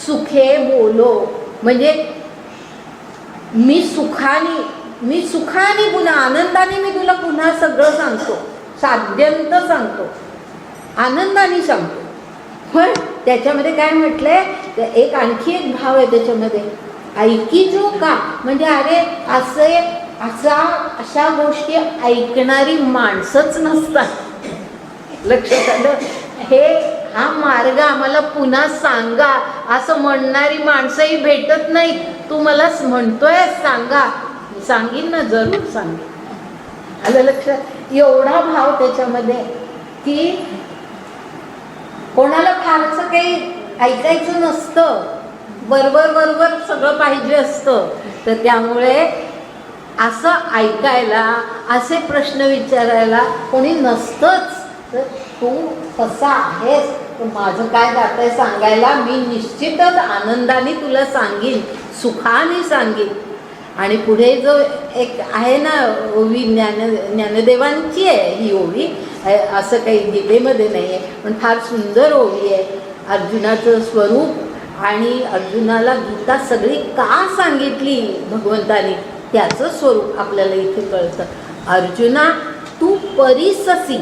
सुखे बोलो. म्हणजे मी सुखाने पुन्हा आनंदाने मी तुला पुन्हा सगळं सांगतो, साध्यंत सांगतो, आनंदाने सांगतो. पण त्याच्यामध्ये काय म्हटलंय, एक आणखी एक भाव आहे त्याच्यामध्ये, ऐकी जो का, म्हणजे अरे अशा गोष्टी ऐकणारी माणसंच नसतात. लक्षात आलं, हा मार्ग आम्हाला पुन्हा सांगा असं म्हणणारी माणसंही भेटत नाही. तू मला म्हणतोय सांगा, सांगीन ना, जरूर सांगेन. आलं लक्षात, एवढा भाव त्याच्यामध्ये की कोणाला फारसं काही ऐकायचं नसतं, बरोबर सगळं पाहिजे असतं. तर त्यामुळे असं ऐकायला, असे प्रश्न विचारायला कोणी नसतंच. तर तू कसा आहेस, तर माझं काय जातंय सांगायला, मी निश्चितच आनंदाने तुला सांगीन, सुखाने सांगेन. आणि पुढे जो एक आहे ना ओवी, ज्ञानदेवांची आहे ही ओवी, असं काही गीतेमध्ये नाही आहे, पण फार सुंदर ओवी आहे. अर्जुनाचं स्वरूप आणि अर्जुनाला गीता सगळी का सांगितली भगवंतानी, त्याचं स्वरूप आपल्याला इथे कळतं. अर्जुना तू परिससी,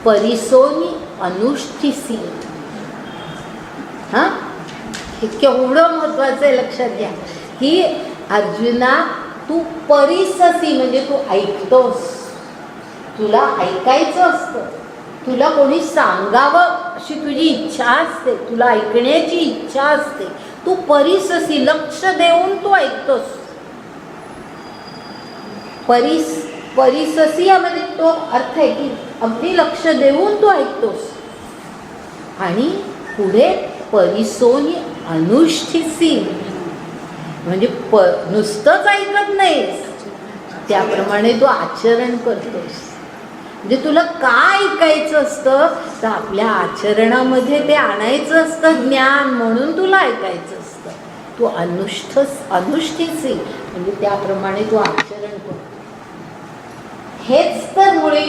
परिसोनी अनुष्ठिसी. हा, हे केवढं महत्वाचं आहे, लक्षात घ्या की अर्जुना तू परिससी म्हणजे तू ऐकतोस, तुला ऐकायचं असतं, तुला कोणी सांगावं अशी तुझी इच्छा असते, तुला ऐकण्याची इच्छा असते, तू परिससी लक्ष देऊन तू ऐकतोस. परिससी यामध्ये तो अर्थ आहे की अगदी लक्ष देऊन तू ऐकतोस. आणि पुढे परिसोनी अनुष्ठिसी म्हणजे नुसतंच ऐकत नाहीस, त्याप्रमाणे तू आचरण करतोस. म्हणजे तुला काय ऐकायचं असतं, तर आपल्या आचरणामध्ये ते आणायचं असतं ज्ञान, म्हणून तुला ऐकायचं असतं. तू अनुष्ठिसी म्हणजे त्याप्रमाणे तू आचरण करतो. हेच तर मुळे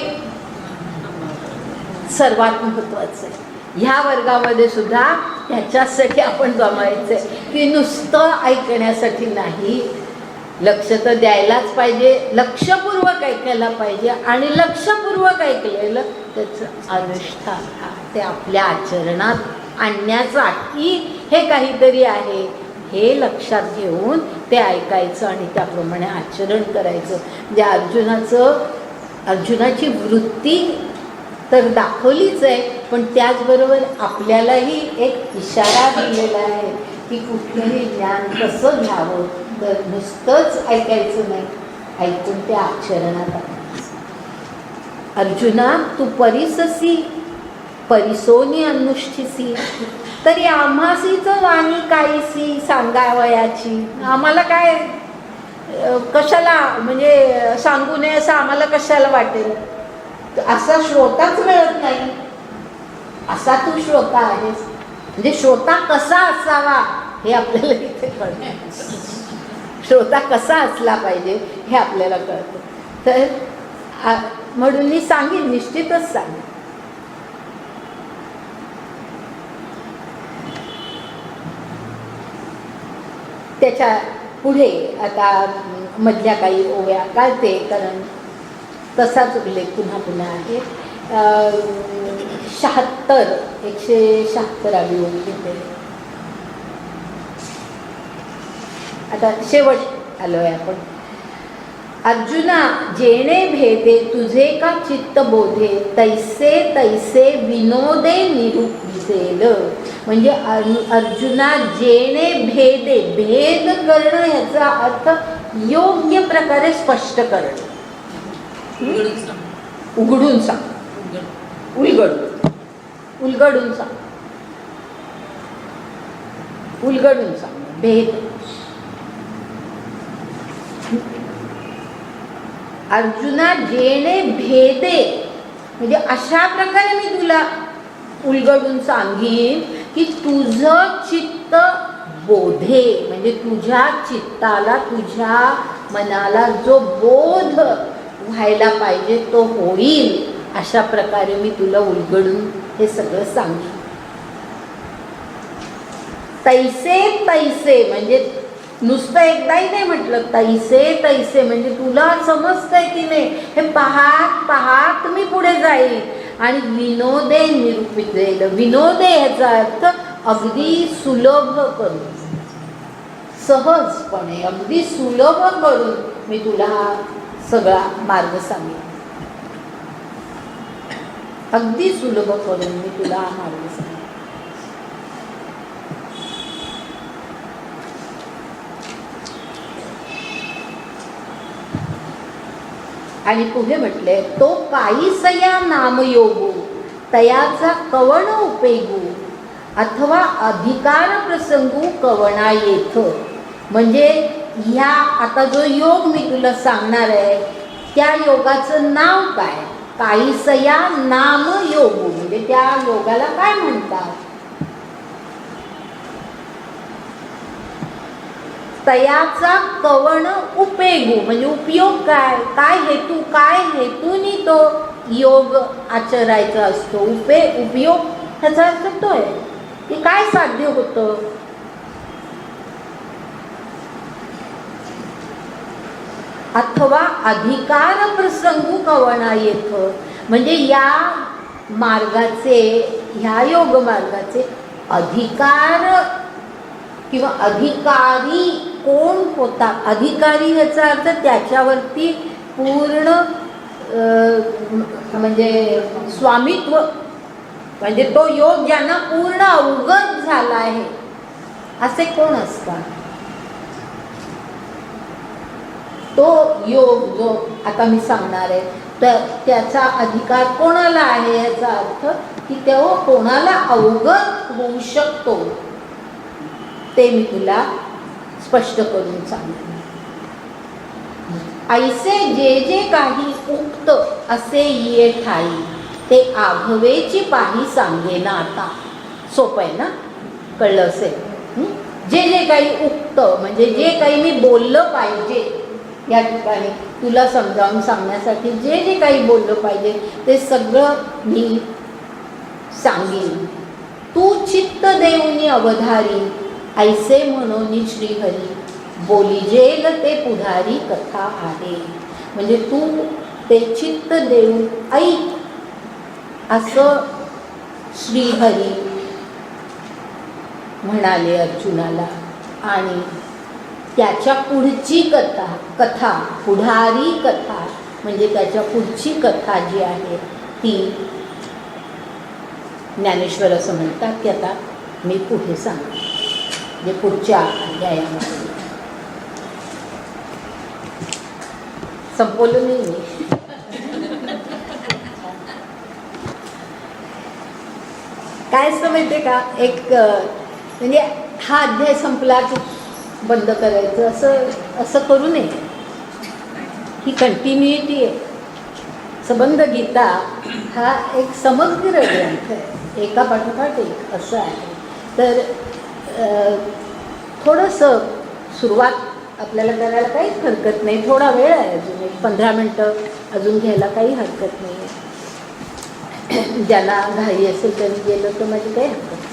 सर्वात महत्वाचं आहे. ह्या वर्गामध्ये सुद्धा त्याच्यासाठी आपण जमायचं आहे की नुसतं ऐकण्यासाठी नाही, लक्ष तर द्यायलाच पाहिजे, लक्षपूर्वक ऐकायला पाहिजे. आणि लक्षपूर्वक ऐकलेलं त्याचं अनुष्ठान, ते आपल्या आचरणात आणण्यासाठी हे काहीतरी आहे हे लक्षात घेऊन ते ऐकायचं आणि त्याप्रमाणे आचरण करायचं. म्हणजे अर्जुनाची वृत्ती तर दाखवलीच आहे, पण त्याचबरोबर आपल्यालाही एक इशारा दिलेला आहे की कुठलंही ज्ञान कसं घ्यावं, तर नुसतंच ऐकायचं नाही, ऐकून त्या आचरणात आणायचं. अर्जुना तू परिससी परिसोनी अनुष्ठिसी, तरी आम्हासीच वाणी काहीसी सांगावयाची. आम्हाला काय कशाला म्हणजे सांगू नये असं आम्हाला कशाला वाटेल, असा श्रोताच मिळत नाही. असा तू श्रोता आहेस, म्हणजे श्रोता कसा असावा हे आपल्याला इथे कळतं. श्रोता कसा असला पाहिजे हे आपल्याला कळतं. तर म्हणून मी सांगेन, निश्चितच सांगेन. त्याच्या पुढे आता मधल्या काही ओव्या काढते, कारण तसाच उल्लेख पुन्हा पुन्हा आहे. 176 ओवी घेते. आता शेवट आलोय आपण. अर्जुना जेणे भेदे तुझे का चित्त बोधे, तैसे तैसे विनोदे निरूपिसेल. म्हणजे अर्जुना जेणे भेदे, भेद करणं याचा अर्थ योग्य प्रकारे स्पष्ट करणं. उघडून सांग. उघडून सांग, उलगडून सांग, उलगडून सांग. भेद अर्जुना जेणे भेदे म्हणजे अशा प्रकारे मी तुला उलगडून सांगीन की तुझं चित्त बोधे, म्हणजे तुझ्या चित्ताला, तुझ्या मनाला जो बोध व्हायला पाहिजे तो होईल. अशा प्रकारे मी तुला उलगडून हे सगळं सांगेन. तैसे तैसे म्हणजे नुसतं एकदाही नाही म्हटलं, तैसे तैसे म्हणजे तुला समजतंय की नाही हे पाहत पाहत मी पुढे जाईल. आणि विनोदे निरूपित जाईल. विनोदे ह्याचा अर्थ अगदी सुलभ करून, सहजपणे अगदी सुलभ करून मी तुला हा सगळा मार्ग सांगेन. अगदी सुलभ करून मी तुला हा मार्ग सांगेन. आणि पुढे म्हटले तो काहीसया नामयोगू तयाचा कवण उपेगू अथवा अधिकार प्रसंगू कवणा येथ. म्हणजे ह्या आता जो योग मी तुला सांगणार आहे त्या योगाचं नाव काय? काहीसया नाम योगू म्हणजे त्या योगाला काय म्हणतात? तयाचा कवण उपेगू म्हणजे उपयोग काय, काय हेतूनी तो योग आचरायचा असतो. उपयोग ह्याचा अर्थ तो आहे की काय साध्य होतं. अथवा अधिकार प्रसंगू कवणा येथ म्हणजे या मार्गाचे, ह्या योग मार्गाचे अधिकार किंवा अधिकारी कोण होता. अधिकारी ह्याचा अर्थ त्याच्यावरती पूर्ण म्हणजे स्वामित्व, म्हणजे तो योग ज्यांना पूर्ण अवगत झाला आहे असे कोण असतात. तो योग जो आता मी सांगणार आहे तर त्याचा अधिकार कोणाला आहे याचा अर्थ की तो कोणाला अवगत होऊ शकतो ते मी तुला स्पष्ट करून सांगते. ऐसे जे जे काही उक्त असे ये ठाई ते आभवेची पाही सांगेना. आता सोपं आहे ना, कळलं असेल. जे जे काही उक्त म्हणजे जे काही मी बोललं पाहिजे या ठिकाणी तुला समजावून सांगण्यासाठी जे जे काही बोललं पाहिजे ते सगळं मी सांगेन. तू चित्त देऊनी अवधारी ऐसे म्हणून श्रीहरी बोलिजेल ते पुढारी कथा आहे. म्हणजे तू ते चित्त देऊन ऐक असं श्रीहरी म्हणाले अर्जुनाला. आणि त्याच्या पुढची कथा पुढारी कथा म्हणजे त्याच्या पुढची कथा जी आहे ती ज्ञानेश्वर असं म्हणतात की आता मी पुढे सांगते म्हणजे पुढच्या अध्यायामध्ये. संपवलं नाही मी. काय असतं माहिती आहे का, एक म्हणजे हा अध्याय संपला की बंद करायचं असं करू नये. ही कंटिन्युइटी आहे. संबंध गीता हा एक समग्र ग्रंथ आहे, एका पाठोपाठ एक असं आहे. तर थोडंसं सुरुवात आपल्याला करायला काहीच हरकत नाही. थोडा वेळ आहे अजून, 15 मिनटं अजून घ्यायला काही हरकत नाही आहे. ज्यांना घाई असेल त्यांनी गेलं तर माझी काही हरकत नाही.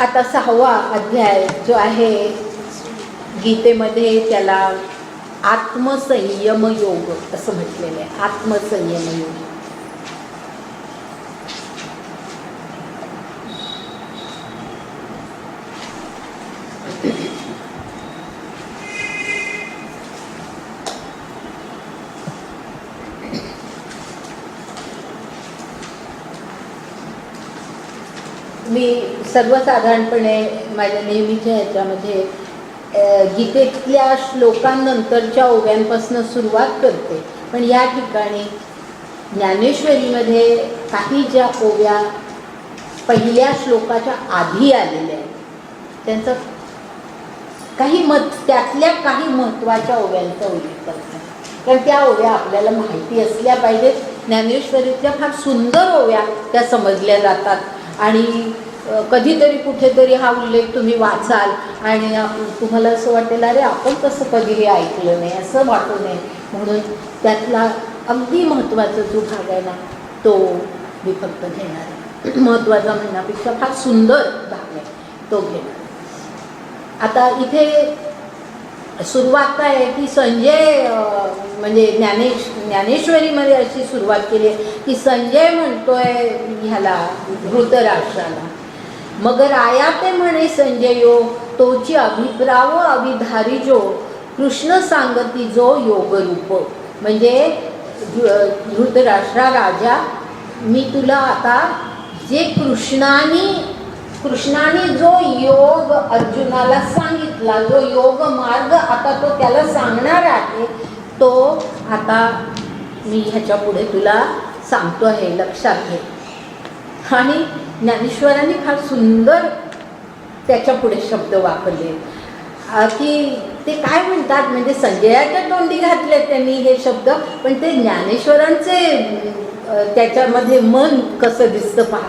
आता 6वा अध्याय जो आहे गीतेमध्ये त्याला आत्मसंयम योग असं म्हटलेलं आहे. आत्मसंयम योग. मी सर्वसाधारणपणे माझ्या नेहमीच्या ह्याच्यामध्ये गीतेतल्या श्लोकांनंतरच्या ओव्यांपासून सुरुवात करते, पण या ठिकाणी ज्ञानेश्वरीमध्ये काही ज्या ओव्या पहिल्या श्लोकाच्या आधी आलेल्या आहेत त्यांचं त्यातल्या काही महत्त्वाच्या ओव्यांचा उल्लेख करतात, कारण त्या ओव्या आपल्याला माहिती असल्या पाहिजेत. ज्ञानेश्वरीतल्या फार सुंदर ओव्या त्या समजल्या जातात आणि कधीतरी कुठेतरी हा उल्लेख तुम्ही वाचाल आणि तुम्हाला असं वाटेल अरे आपण तसं कधी हे ऐकलं नाही, असं वाटू नये म्हणून त्यातला अगदी महत्त्वाचा जो भाग आहे ना तो मी फक्त घेणार आहे. महत्त्वाचा म्हणण्यापेक्षा फार सुंदर भाग आहे तो घेणार. आता इथे सुरुवात काय आहे की संजय म्हणजे ज्ञानेश्वरीमध्ये अशी सुरुवात केली आहे की संजय म्हणतोय ह्याला धृतराष्ट्राला, मग राया ते म्हणे संजयो तोची अभिप्राव अविधारिजो कृष्ण सांगती जो योगरूप. म्हणजे धृतराष्ट्रा राजा, मी तुला आता जे कृष्णाने जो योग अर्जुनाला सांगितला, जो योग मार्ग आता तो त्याला सांगणार आहे, तो आता मी ह्याच्या पुढे तुला सांगतो आहे, लक्षात घे. आणि ज्ञानेश्वरांनी फार सुंदर त्याच्या पुढे शब्द वापरले की ते काय म्हणतात, म्हणजे संजयाच्या तोंडी घातले त्यांनी हे शब्द, पण ते ज्ञानेश्वरांचे त्याच्यामध्ये मन कसं दिसतं पहा.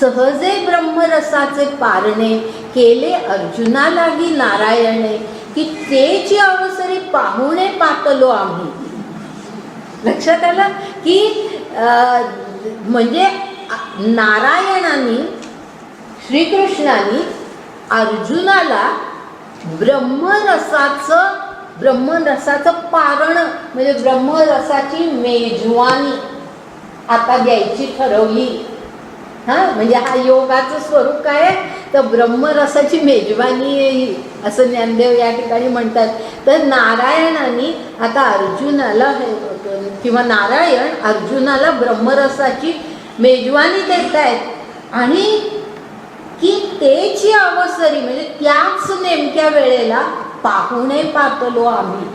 सहजे ब्रह्मरसाचे पारणे केले अर्जुना लागी नारायणे, की तेची अवसरी पाहुणे पातलो आम्ही. लक्षात आलं की म्हणजे नारायणाने श्रीकृष्णाने अर्जुनाला ब्रह्मरसाचं पारण म्हणजे ब्रह्मरसाची मेजवानी आता द्यायची ठरवली. म्हणजे हा योगाचं स्वरूप काय आहे तर ब्रह्मरसाची मेजवानी असं ज्ञानदेव या ठिकाणी म्हणतात. तर नारायणाने आता अर्जुनाला किंवा नारायण अर्जुनाला ब्रह्मरसाची मेजवानी देत आहेत आणि की तेची अवसरी म्हणजे त्याच नेमक्या वेळेला पाहुणे पातलो आम्ही.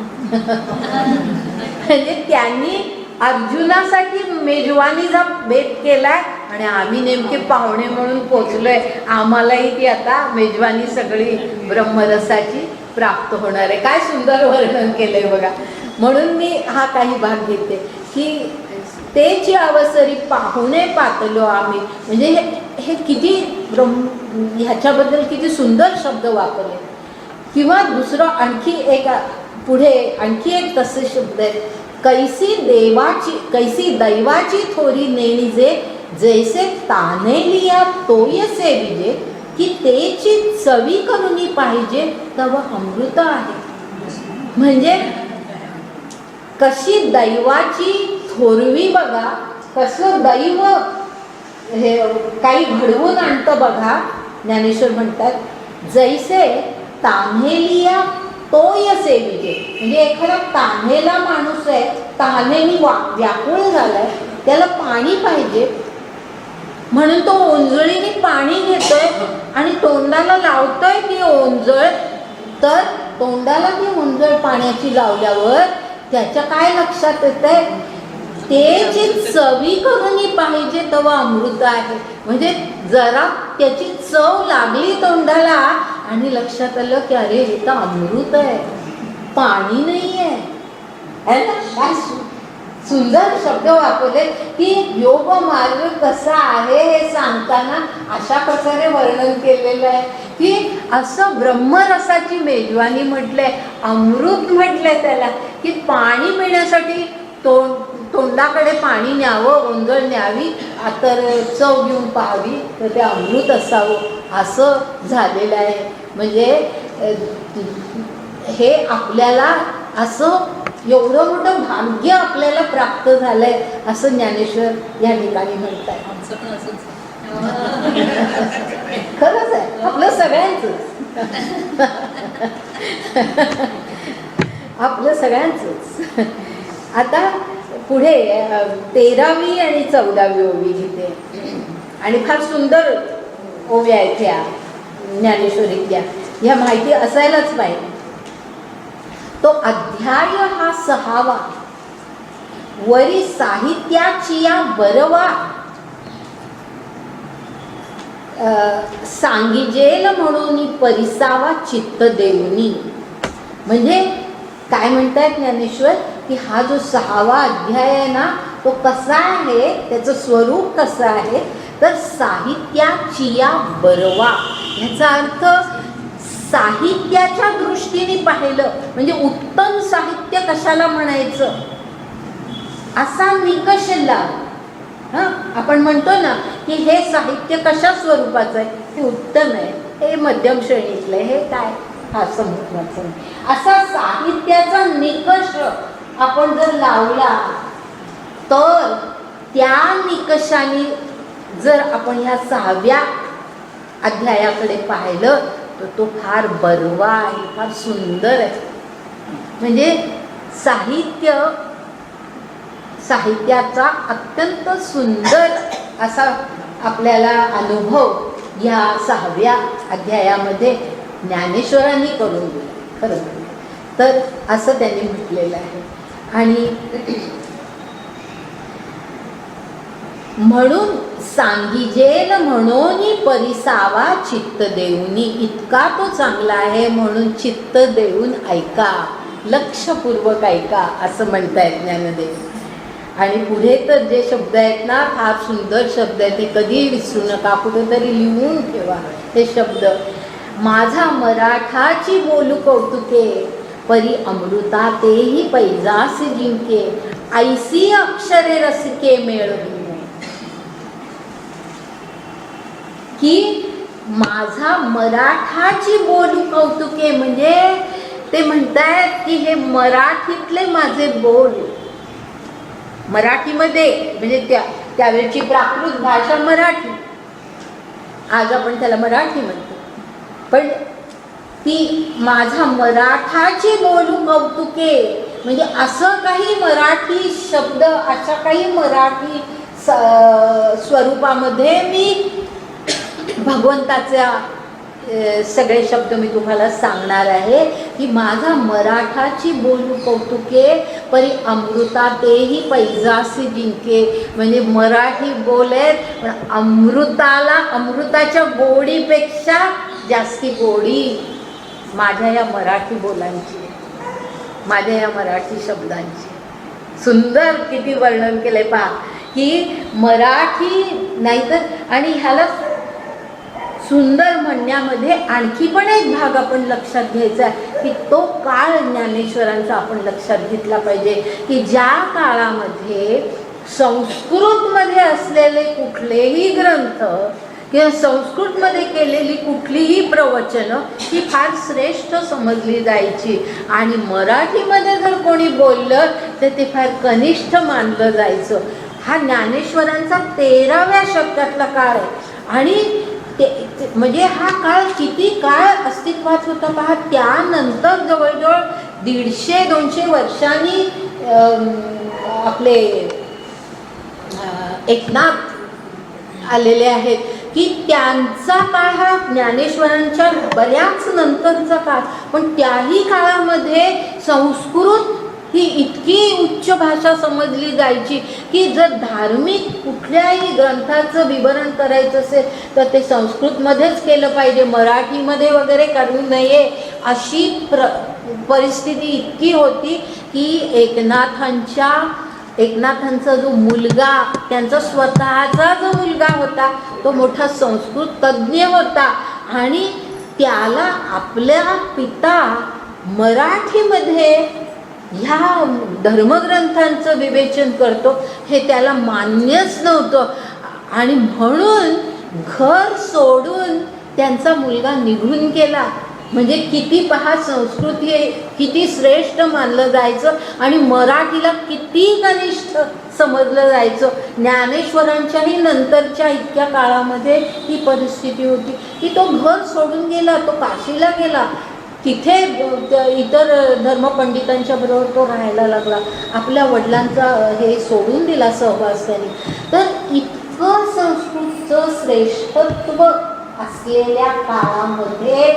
म्हणजे त्यांनी अर्जुनासाठी मेजवानीचा बेत केलाय आणि आम्ही नेमके पाहुणे म्हणून पोचलोय, आम्हालाही ती आता मेजवानी सगळी ब्रह्मरसाची प्राप्त होणार आहे. काय सुंदर वर्णन केलंय बघा. म्हणून मी हा काही भाग घेते की तेची अवसरी पाहुणे पातलो आम्ही. म्हणजे हे किती ह्याच्याबद्दल किती सुंदर शब्द वापरले. किंवा दुसरं आणखी एक पुढे आणखी एक तसे शब्द आहेत, कैसी दैवाची थोरी नेणीजे जैसे ताने लिया तोयसे विजे, की तेची चवी करुनी पाहिजे तव अमृत आहे. म्हणजे कशी दैवाची थोरवी बघा, कसं दैव हे काही घडवून आणतं बघा. ज्ञानेश्वर म्हणतात जैसे तान्हेलिया तोयसे विजे, म्हणजे एखादा तान्हेला माणूस आहे, तान्हेनी व्याकुळ झालाय, त्याला पाणी पाहिजे म्हणून तो ओंजळीने पाणी घेतोय आणि तोंडाला लावतोय ती ओंजळ. तर तोंडाला ती ओंजळ पाण्याची लावल्यावर त्याच्या काय लक्षात येतंय, ते जी चवी करून पाहिजे तेव्हा अमृत आहे. म्हणजे जरा त्याची चव लागली तोंडाला आणि लक्षात आलं की अरे हे तर अमृत आहे, पाणी नाही आहे. काय सुंदर शब्द वापरले की योग मार्ग कसा आहे हे सांगताना अशा प्रकारे वर्णन केलेलं आहे की असं ब्रह्मरसाची मेजवानी म्हटलंय, अमृत म्हटलंय त्याला, की पाणी पिण्यासाठी तोंडाकडे पाणी न्यावं, ओंजळ न्यावी, तर चव घेऊन पाहावी, तर ते अमृत असावं असं झालेलं आहे. म्हणजे हे आपल्याला असं एवढं मोठं भाग्य आपल्याला प्राप्त झालंय असं ज्ञानेश्वर या ठिकाणी म्हणतात. आमचं पण असंच खरंच आहे, आपलं सगळ्यांचंच आपलं सगळ्यांचंच. आता पुढे 13वी आणि 14वी ओवी घेते आणि फार सुंदर ओव्या आहेत ह्या ज्ञानेश्वरीतल्या, ह्या माहिती असायलाच पाहिजे. तो अध्याय हा 6वा, वरी साहित्याची या बरवा सांगिजेल म्हणून परिसावा चित्त देऊनी. म्हणजे काय म्हणतायत ज्ञानेश्वर की हा जो 6वा अध्याय आहे ना, तो कसा आहे, त्याचं स्वरूप कसं आहे, तर साहित्याची या बरवा, ह्याचा अर्थ साहित्याच्या दृष्टीने पाहिलं म्हणजे उत्तम साहित्य कशाला म्हणायचं असा निकष लाव. हां, आपण म्हणतो ना की हे साहित्य कशा स्वरूपाचं आहे, हे उत्तम आहे, हे मध्यम श्रेणीतलं आहे, हे काय फारसं महत्त्वाचं नाही, असा साहित्याचा निकष आपण जर लावला तर त्या निकषाने जर आपण ह्या 6व्या अध्यायाकडे पाहिलं तर तो फार बरवा आहे, फार सुंदर आहे. म्हणजे साहित्याचा अत्यंत सुंदर असा आपल्याला अनुभव ह्या 6व्या अध्यायामध्ये ज्ञानेश्वरांनी करून दिला. खरं तर असं त्यांनी म्हटलेलं आहे. आणि म्हणून सांगिजेल म्हणून परिसावा चित्त देऊनी, इतका तो चांगला आहे म्हणून चित्त देऊन ऐका, लक्षपूर्वक ऐका असं म्हणतायत ज्ञानदेव. आणि पुढे तर जे शब्द आहेत ना, फार सुंदर शब्द आहेत, ते कधी विसरू नका, कुठेतरी लिहून ठेवा हे शब्द. माझा मराठाची बोलू कौतुके, परी अमृता तेही पैजास जिंके, ऐसी अक्षरे रसिके मेळविणे. की माझा मराठाची बोलू कौतुके, म्हणजे ते म्हणतायत की हे मराठीतले माझे बोल, मराठीमध्ये म्हणजे त्यावेळची प्राकृत भाषा मराठी, आज आपण त्याला मराठी म्हणतो, पण ती माझा मराठाची बोलू कौतुके म्हणजे असं काही मराठी शब्द, अशा काही मराठी स्वरूपामध्ये मी भगवंताच्या सगळे शब्द मी तुम्हाला सांगणार आहे की माझा मराठाची बोलू कौतुके, परी अमृता तेही पैजासी जिंके. म्हणजे मराठी बोल आहेत पण अमृताच्या गोडीपेक्षा जास्ती गोडी माझ्या या मराठी बोलांची, माझ्या या मराठी शब्दांची. सुंदर किती वर्णन केलंय पहा की मराठी नाहीतर. आणि ह्याला सुंदर म्हणण्यामध्ये आणखी पण एक भाग आपण लक्षात घ्यायचा आहे की तो काळ ज्ञानेश्वरांचा आपण लक्षात घेतला पाहिजे की ज्या काळामध्ये संस्कृतमध्ये असलेले कुठलेही ग्रंथ किंवा संस्कृतमध्ये केलेली कुठलीही प्रवचनं ही फार श्रेष्ठ समजली जायची, आणि मराठीमध्ये जर कोणी बोललं तर ते फार कनिष्ठ मानलं जायचं. हा ज्ञानेश्वरांचा 13व्या शतकातला काळ आहे. आणि म्हणजे हा काळ किती काळ अस्तित्वात होता पहा. त्यानंतर जवळजवळ 150-200 वर्षांनी आपले एकनाथ आलेले आहेत की त्यांचा काळ हा ज्ञानेश्वरांच्या बऱ्याच नंतरचा काळ. पण त्याही काळामध्ये संस्कृत ही इतकी उच्च भाषा समजली जायची की जर धार्मिक कुठल्याही ग्रंथाचं विवरण करायचं असेल तर ते संस्कृतमध्येच केलं पाहिजे, मराठीमध्ये वगैरे करू नये अशी परिस्थिती इतकी होती की एकनाथांचा जो मुलगा, त्यांचा स्वतःचा जो मुलगा होता तो मोठा संस्कृत तज्ज्ञ होता, आणि त्याला आपल्या पिता मराठीमध्ये ह्या धर्मग्रंथांचं विवेचन करतो हे त्याला मान्यच नव्हतं. आणि म्हणून घर सोडून त्यांचा मुलगा निघून गेला. म्हणजे किती पहा, संस्कृत हे किती श्रेष्ठ मानलं जायचं आणि मराठीला किती कनिष्ठ समजलं जायचं. ज्ञानेश्वरांच्याही नंतरच्या इतक्या काळामध्ये ही परिस्थिती होती की तो घर सोडून गेला, तो काशीला गेला, तिथे इतर धर्मपंडितांच्या बरोबर तो राहायला लागला, आपल्या वडिलांचा हे सोडून दिला सहवास त्यांनी. तर इतकं संस्कृतचं श्रेष्ठत्व असलेल्या काळामध्ये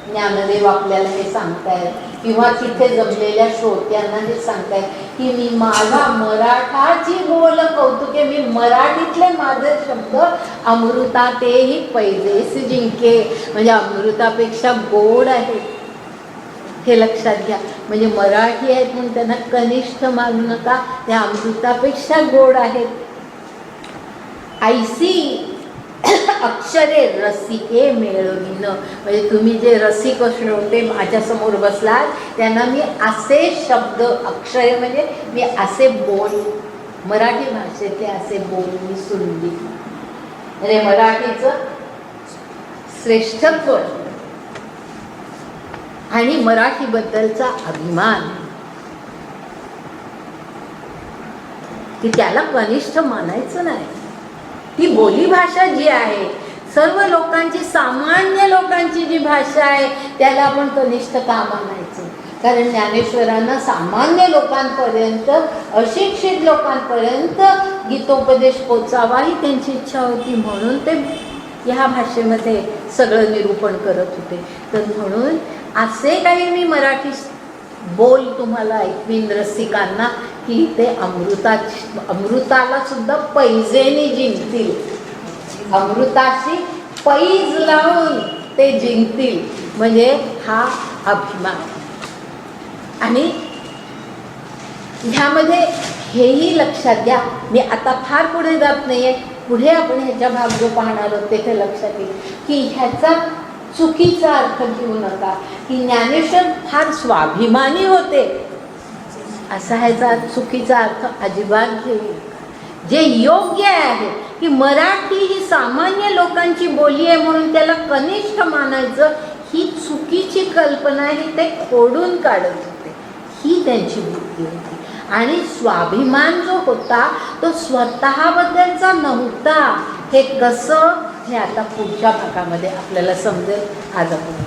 ज्ञानदेव आपल्याला हे सांगतायत किंवा तिथे जमलेल्या श्रोत्यांना हे सांगतायत की मी माझा मराठाची बोल कौतुके, मी मराठीतले माझे शब्द अमृतातेही पैजेस जिंके, म्हणजे अमृतापेक्षा गोड आहेत, हे लक्षात घ्या. म्हणजे मराठी आहेत म्हणून त्यांना कनिष्ठ मानू नका, त्या अमृतापेक्षा गोड आहेत. ऐसी अक्षरे रसिके मेळविन, म्हणजे तुम्ही जे रसिक श्रोते माझ्यासमोर बसलात त्यांना मी असे शब्द, अक्षरे म्हणजे मी असे बोल, मराठी भाषेतले असे बोल मी सुरली. म्हणजे मराठीचं श्रेष्ठत्व आणि मराठीबद्दलचा अभिमान की त्याला कनिष्ठ मानायचं नाही. ही बोलीभाषा जी आहे, सर्व लोकांची, सामान्य लोकांची जी भाषा आहे त्याला आपण कनिष्ठ का मानायचं? कारण ज्ञानेश्वरांना सामान्य लोकांपर्यंत, अशिक्षित लोकांपर्यंत गीतोपदेश पोचावा ही त्यांची इच्छा होती, म्हणून ते ह्या भाषेमध्ये सगळं निरूपण करत होते. तर म्हणून असे काही मी मराठी बोल तुम्हाला ऐकवीन रसिकांना की ते अमृताला सुद्धा पैजेने जिंकतील, अमृताशी पैज लावून ते जिंकतील, म्हणजे हा अभिमान. आणि ह्यामध्ये हेही लक्षात घ्या, मी आता फार पुढे जात नाहीये, पुढे आपण ह्याच्या भाग जो पाहणार आहोत तेथे लक्षात येईल की ह्याचा चुकीचा अर्थ घेऊ नका की ज्ञानेश्वर फार स्वाभिमानी होते, असा ह्याचा चुकीचा अर्थ अजिबात घेऊ नका. जे योग्य आहे की मराठी ही सामान्य लोकांची बोली आहे म्हणून त्याला कनिष्ठ मानायचं, ही चुकीची कल्पना ही ते खोडून काढत होते, ही त्यांची बुद्धी होती. आणि स्वाभिमान जो होता तो स्वतःबद्दलचा नव्हता. हे कसं, हे आता पुढच्या भागामध्ये आपल्याला समजेल. आज आपण